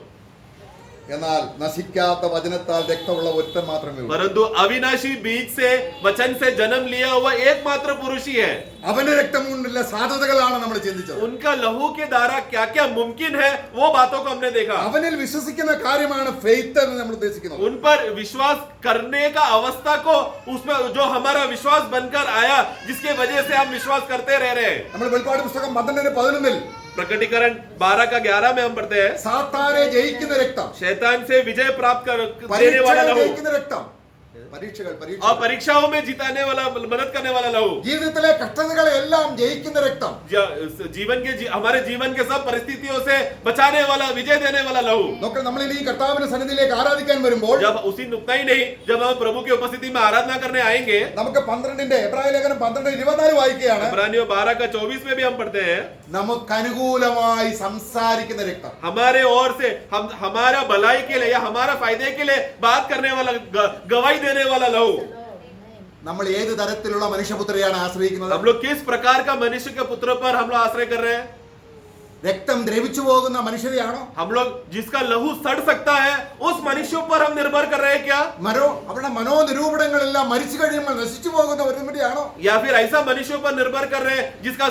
Speaker 1: എന്നാൽ നശിക്കാത്ത വചനത്താൽ രക്തമുള്ള ഒരുത്തൻ മാത്രമേ ഉള്ളൂ.
Speaker 2: परंतु अविनाशी बीज से वचन से जन्म लिया हुआ एकमात्र पुरुष ही है।
Speaker 1: അവന്റെ രക്തം കൊണ്ടുള്ള സാധ്യതകളാണ് നമ്മൾ ചിന്തിച്ചത്.
Speaker 2: उनका लहू के द्वारा क्या क्या मुमकिन है वो बातों को हमने देखा।
Speaker 1: അവനിൽ വിശ്വസിക്കുന്ന കാര്യമാണ് ഫെയ്ത്ത് എന്ന് നമ്മൾ ഉദ്ദേശിക്കുന്നത്.
Speaker 2: उन पर विश्वास करने का अवस्था को, उसमें जो हमारा विश्वास बनकर आया, जिसके वजह से हम विश्वास करते रह रहे हैं।
Speaker 1: നമ്മൾ വെളിപ്പാട് പുസ്തകം 12:11
Speaker 2: प्रकटीकरण 12:11 में हम पढ़ते हैं,
Speaker 1: സാത്താനെ ജയിക്കുന്ന രക്തം,
Speaker 2: शैतान से विजय प्राप्त देने वाला
Speaker 1: പരീക്ഷകളെ
Speaker 2: लहू
Speaker 1: ജയിക്കുന്ന രക്തം, പരീക്ഷകൾ
Speaker 2: और परीक्षाओं में जिताने वाला, मदद करने वाला लहू,
Speaker 1: ജീവിതത്തിലെ കഷ്ടതകളെ എല്ലാം ജയിക്കുന്ന രക്തം,
Speaker 2: जीवन के हमारे जीवन के सब परिस्थितियों से बचाने वाला, विजय देने वाला लहू।
Speaker 1: നോക്ക് നമ്മൾ ഇനി കർത്താവിന്റെ സന്നിധിയിലേക്ക് ആരാധിക്കാൻ വരുമ്പോൾ
Speaker 2: जब उसी नुकता ही नहीं, जब हम प्रभु की उपस्थिति में आराधना करने आएंगे,
Speaker 1: നമുക്ക് 12 എബ്രായ ലേഖനം 12:24 വായിക്കുകയാണ്.
Speaker 2: इब्रानियों 12:24 में भी हम पढ़ते हैं,
Speaker 1: നമുക്ക് അനുകൂലമായി സംസാരിക്കുന്ന രക്തം,
Speaker 2: हमारे ओर से हम हमारा भलाई के लिए या हमारा फायदे के लिए बात करने वाला, गवाही देने वाला लहू।
Speaker 1: നമ്മൾ ഏത് തരത്തിലുള്ള മനുഷ്യപുത്രരെയാണ് ആശ്രയിക്കുന്നത്?
Speaker 2: हम लोग किस प्रकार का मनुष्य के पुत्र पर हम लोग आश्रय कर रहे हैं?
Speaker 1: രക്തം ദ്രവിച്ചു പോകുന്ന മനുഷ്യരെയാണോ?
Speaker 2: हम लोग जिसका लहू सड़ सकता है उस मनुष्यों पर हम निर्भर कर रहे हैं क्या?
Speaker 1: അവരുടെ മനോനിരൂപണങ്ങളെല്ലാം മരിച്ചു കഴിയുമ്പോൾ നശിച്ചു പോകുന്ന ഒരുവരെയാണോ?
Speaker 2: या फिर ऐसा मनुष्यों पर निर्भर कर रहे हैं जिसका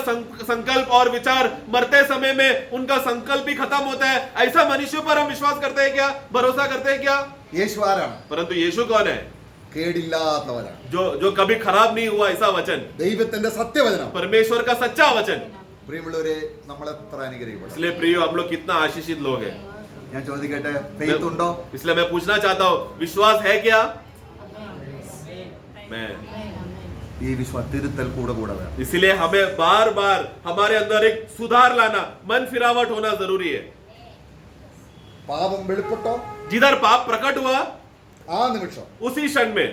Speaker 2: संकल्प और विचार मरते समय में उनका संकल्प भी खत्म होता है, ऐसा मनुष्यों पर हम विश्वास करते हैं क्या, भरोसा करते हैं क्या?
Speaker 1: യേശു ആരാണ്?
Speaker 2: परंतु यीशु कौन है?
Speaker 1: കേടില്ലാത്തവനാണ്.
Speaker 2: जो कभी खराब नहीं हुआ ऐसा वचन,
Speaker 1: ദൈവത്തിന്റെ സത്യവചനം.
Speaker 2: परमेश्वर का सच्चा वचन।
Speaker 1: പ്രിയമുള്ളവരെ, നമ്മൾ എത്ര അനുഗ്രഹിക്കപ്പെടും.
Speaker 2: इसलिए प्रियो हम लोग कितना आशीषित लोग हैं।
Speaker 1: ഞാൻ ചോദിക്കട്ടെ, ഫെയ്ത്ത് ഉണ്ടോ?
Speaker 2: इसलिए मैं पूछना चाहता हूँ, विश्वास है क्या? मैं
Speaker 1: ഈ തിരുത്തൽ കൂടെ വേണം.
Speaker 2: इसलिए हमें बार बार हमारे अंदर एक सुधार लाना, मन फिरावट होना जरूरी है।
Speaker 1: പാപം വെളിപ്പെട്ടോ,
Speaker 2: जिधर पाप प्रकट हुआ
Speaker 1: ആ നിമിഷം
Speaker 2: उसी क्षण में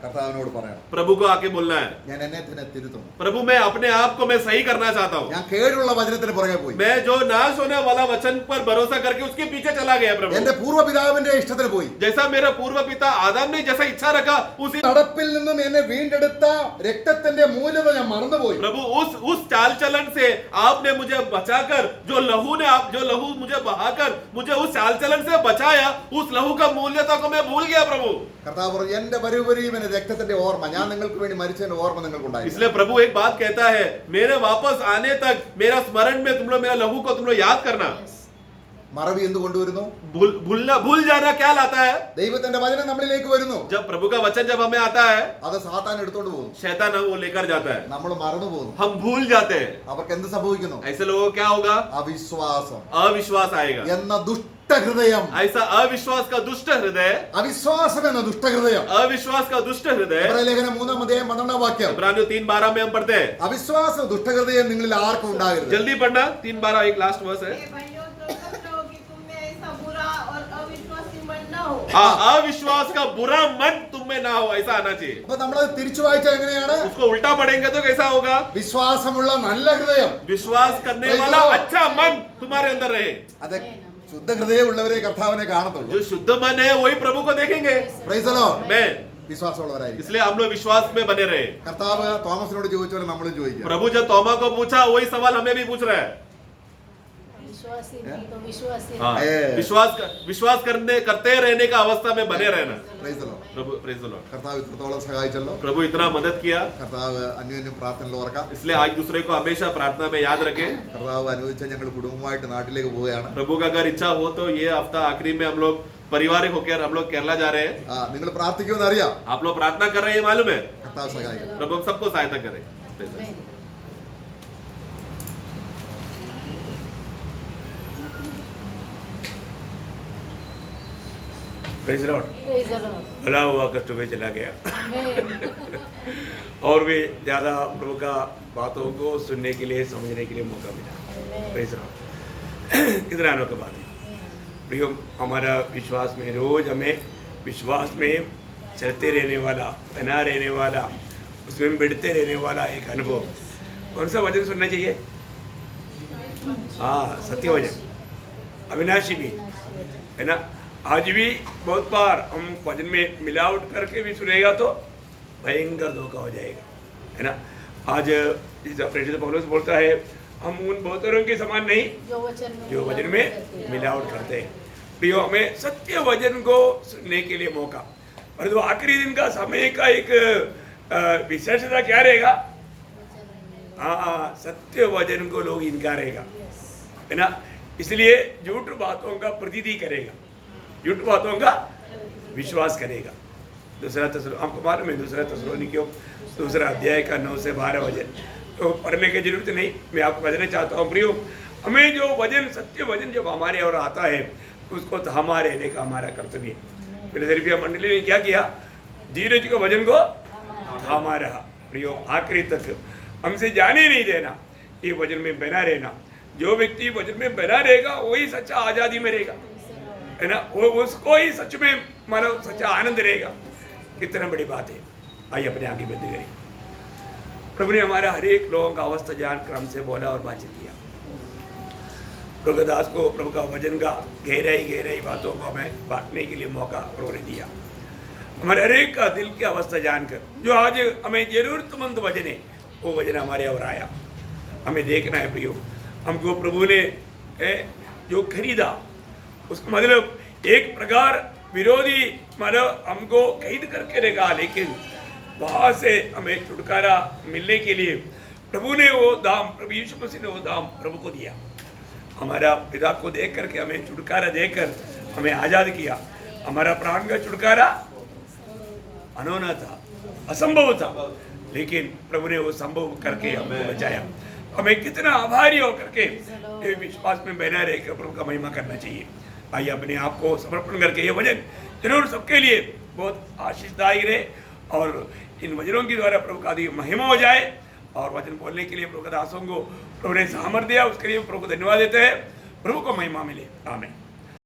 Speaker 1: കർത്താവിനോട് പറയണം,
Speaker 2: प्रभु को आके बोलना है,
Speaker 1: ഞാൻ എന്നെ തന്നെ തിരുത്തുന്നു.
Speaker 2: प्रभु मैं अपने आप को मैं सही करना चाहता हूँ।
Speaker 1: ഞാൻ കേടുള്ള വചനത്തിന് പുറകെ പോയി,
Speaker 2: मैं जो नाश होने वाला वचन पर भरोसा करके उसके पीछे चला गया प्रभु।
Speaker 1: എന്റെ പൂർവ്വപിതാവിന്റെ ഇഷ്ടത്തിന് പോയി.
Speaker 2: जैसा मेरा पूर्व पिता आदम ने जैसा इच्छा रखा उसी
Speaker 1: നടപ്പിൽ നിന്നും എന്നെ വീണ്ടെടുത്ത രക്തത്തിന്റെ മൂല്യത ഞാൻ മറന്നുപോയി.
Speaker 2: प्रभु उस चाल चलन से आपने मुझे बचाकर जो लहू मुझे बहाकर मुझे उस चाल चलन से बचाया, उस लहू का मूल्यता को मैं भूल गया प्रभु।
Speaker 1: കർത്താവ് പറഞ്ഞു, എന്റെ വരുവരിയും എന്റെ രക്തത്തിന്റെ ഓർമ്മ, ഞാൻ നിങ്ങൾക്ക് വേണ്ടി മരിച്ചതിന്റെ ഓർമ്മ നിങ്ങൾക്കുണ്ടായി.
Speaker 2: इसलिए प्रभु एक बात कहता है, मेरे वापस आने तक मेरा स्मरण में तुम लोग मेरा लहू को तुम लोग याद करना।
Speaker 1: മറവി എന്ത് കൊണ്ടുവരുന്നു?
Speaker 2: भूल जाना क्या लाता है?
Speaker 1: ദൈവത്തിന്റെ വചനം നമ്മളിലേക്ക് വരുന്നു,
Speaker 2: जब प्रभु का वचन जब हमें आता है,
Speaker 1: അത് സാത്താൻ എടുത്തോണ്ട് പോകുന്നു.
Speaker 2: शैतान वो लेकर जाता है,
Speaker 1: നമ്മൾ മറന്നു പോകുന്നു.
Speaker 2: हम भूल जाते हैं।
Speaker 1: അവർക്ക് എന്ത് സംഭവിക്കുന്നു?
Speaker 2: ऐसे लोगों को क्या होगा?
Speaker 1: അവിശ്വാസം
Speaker 2: अविश्वास आएगा।
Speaker 1: എന്ന ദുഷ്ടഹൃദയം,
Speaker 2: ऐसा अविश्वास का दुष्ट हृदय,
Speaker 1: അവിശ്വാസം എന്ന ദുഷ്ടഹൃദയം.
Speaker 2: अविश्वास का दुष्ट हृदय,
Speaker 1: ലേഖനം 3:12
Speaker 2: इब्रानियों 3:12 में हम पढ़ते हैं।
Speaker 1: അവിശ്വാസ ദുഷ്ടഹൃദയം നിങ്ങളിൽ ആർക്കും ഉണ്ടാകരുത്.
Speaker 2: जल्दी पढ़ना, 3:12 एक लास्ट वर्स है।
Speaker 4: हे भाइयों, तो समझ लो कि तुम में ऐसा बुरा और अविश्वासी मन न हो।
Speaker 2: अविश्वास का बुरा मन तुम में ना हो, ऐसा आना चाहिए।
Speaker 1: അപ്പൊ നമ്മളത് തിരിച്ചു വായിച്ചാൽ എങ്ങനെയാണ്?
Speaker 2: उसको उल्टा पढ़ेंगे तो कैसा होगा?
Speaker 1: വിശ്വാസമുള്ള നല്ല ഹൃദയം,
Speaker 2: विश्वास करने वाला अच्छा मन तुम्हारे अंदर रहे।
Speaker 1: അത് ശുദ്ധ ഹൃദയമുള്ളവരെ കർത്താവിനെ കാണത്തുള്ളൂ.
Speaker 2: जो शुद्ध मन है वही प्रभु को देखेंगे।
Speaker 1: Price the Lord.
Speaker 2: मैं
Speaker 1: വിശ്വാസമുള്ളവരായിരിക്കും.
Speaker 2: इसलिए हम लोग विश्वास में बने रहे।
Speaker 1: കർത്താവ് തോമസിനോട് ചോദിച്ചവരെ നമ്മളും ചോദിക്കാം.
Speaker 2: प्रभु जब तोमा को पूछा वही सवाल हमें भी पूछ रहा है।
Speaker 3: विश्वासी नहीं तो विश्वासी
Speaker 2: हाँ,
Speaker 1: ए।
Speaker 2: विश्वास करते रहने का अवस्था में बने रहना।
Speaker 1: Price the Lord.
Speaker 2: Prabhu praise the Lord.
Speaker 1: കർത്താവ് ഇത്രത്തോളം സഹായിച്ചല്ലോ.
Speaker 2: प्रभु इतना मदद किया,
Speaker 1: കർത്താവ് അന്യോന്യം പ്രാർത്ഥനയിൽ ഓർക്കാം.
Speaker 2: इसलिए आज दूसरे को हमेशा प्रार्थना में याद रखें।
Speaker 1: കർത്താവ് അനുവദിച്ച ഞങ്ങൾ കുടുംബമായിട്ട് നാട്ടിലേക്ക് പോവുകയാണ്.
Speaker 2: प्रभु का अगर इच्छा हो तो ये हफ्ता आखिरी में हम लोग पारिवारिक होकर हम लोग केरला जा रहे हैं।
Speaker 1: നിങ്ങൾ പ്രാർത്ഥിക്കുമെന്ന് അറിയാം.
Speaker 2: आप लोग प्रार्थना कर रहे हैं, मालूम है।
Speaker 1: കർത്താവ് സഹായിക്കും.
Speaker 2: प्रभु हम सबको सहायता करे।
Speaker 7: Praise Lord.
Speaker 3: Praise the Lord.
Speaker 7: भला हुआ कष्ट में चला गया
Speaker 3: Amen.
Speaker 7: और भी ज़्यादा प्रभु का बातों को सुनने के लिए, समझने के लिए मौका मिला। Praise Lord. कितने आनों की बात है प्रियो, हमारा विश्वास में रोज हमें विश्वास में चलते रहने वाला, बना रहने वाला, उसमें बढ़ते रहने वाला एक अनुभव। कौन सा वचन सुनना चाहिए? हाँ, सत्य वचन, अविनाशी भी है ना। आज भी बहुत बार हम वचन में मिलावट करके भी सुनेगा तो भयंकर धोखा हो जाएगा, है ना। आज प्रेरित पौलुस बोलता है, हम उन बहुतरों के समान नहीं जो वचन में मिलावट करते हैं। प्रियो, हमें सत्य वचन को सुनने के लिए मौका, परंतु आखिरी दिन का समय का एक विशेषता क्या रहेगा? हाँ, सत्य वचन को लोग इनकारेगा, है ना। इसलिए झूठ बातों का प्रतीति करेगा, झूठ बातों का विश्वास करेगा। दूसरा आपको मालूम है, दूसरा थिस्सलुनीकियों दूसरा अध्याय का 9 से 12 वचन तो पढ़ने की जरूरत नहीं, मैं आपको बताना चाहता हूँ। प्रियो, हमें जो वचन, सत्य वचन जब हमारे और आता है उसको थामा रहने का हमारा कर्तव्य है। फिलदेल्फिया मंडली ने क्या किया? धीरज के वचन को थामा रहा। प्रियो, आखिरी तक हमसे जाने नहीं देना, ये वचन में बना रहना। जो व्यक्ति वचन में बना रहेगा वही सच्चा आज़ादी में रहेगा, है ना। वो उसको ही सच में मानो सच्चा आनंद रहेगा। कितना बड़ी बात है। आइए अपने आगे बंद करें। प्रभु ने हमारा हर एक लोगों का अवस्था जान क्रम से बोला और बातचीत किया। प्रभु दास को प्रभु का वचन का गहराई बातों को हमें बांटने के लिए मौका प्रभु ने दिया। हमारे हर एक का दिल की अवस्था जानकर जो आज हमें जरूरतमंद वजन है वो वजन हमारे और आया। हमें देखना है प्रियो, हमको प्रभु ने जो खरीदा उसका मतलब एक प्रकार विरोधी मतलब हमको कैद करके रखा, लेकिन वहां से हमें छुटकारा मिलने के लिए प्रभु ने वो दाम, प्रभु यीशु मसीह ने वो दाम प्रभु को दिया। हमारा पिता को देख करके हमें छुटकारा देकर हमें आजाद किया। हमारा प्राण का छुटकारा अनहोना था, असंभव था, लेकिन प्रभु ने वो संभव करके हमको बचाया। हमें कितना आभारी होकर के ये विश्वास में बना रह कर प्रभु का महिमा करना चाहिए। आइए अपने आप को समर्पण करके ये वचन जरूर सबके लिए बहुत आशीषदायी रहे और इन वचनों के द्वारा प्रभु का अधिक महिमा हो जाए। और वचन बोलने के लिए प्रभु का दासों को प्रभु ने सामर्थ्य दिया, उसके लिए प्रभु को धन्यवाद देते हैं। प्रभु को महिमा मिले। आमीन।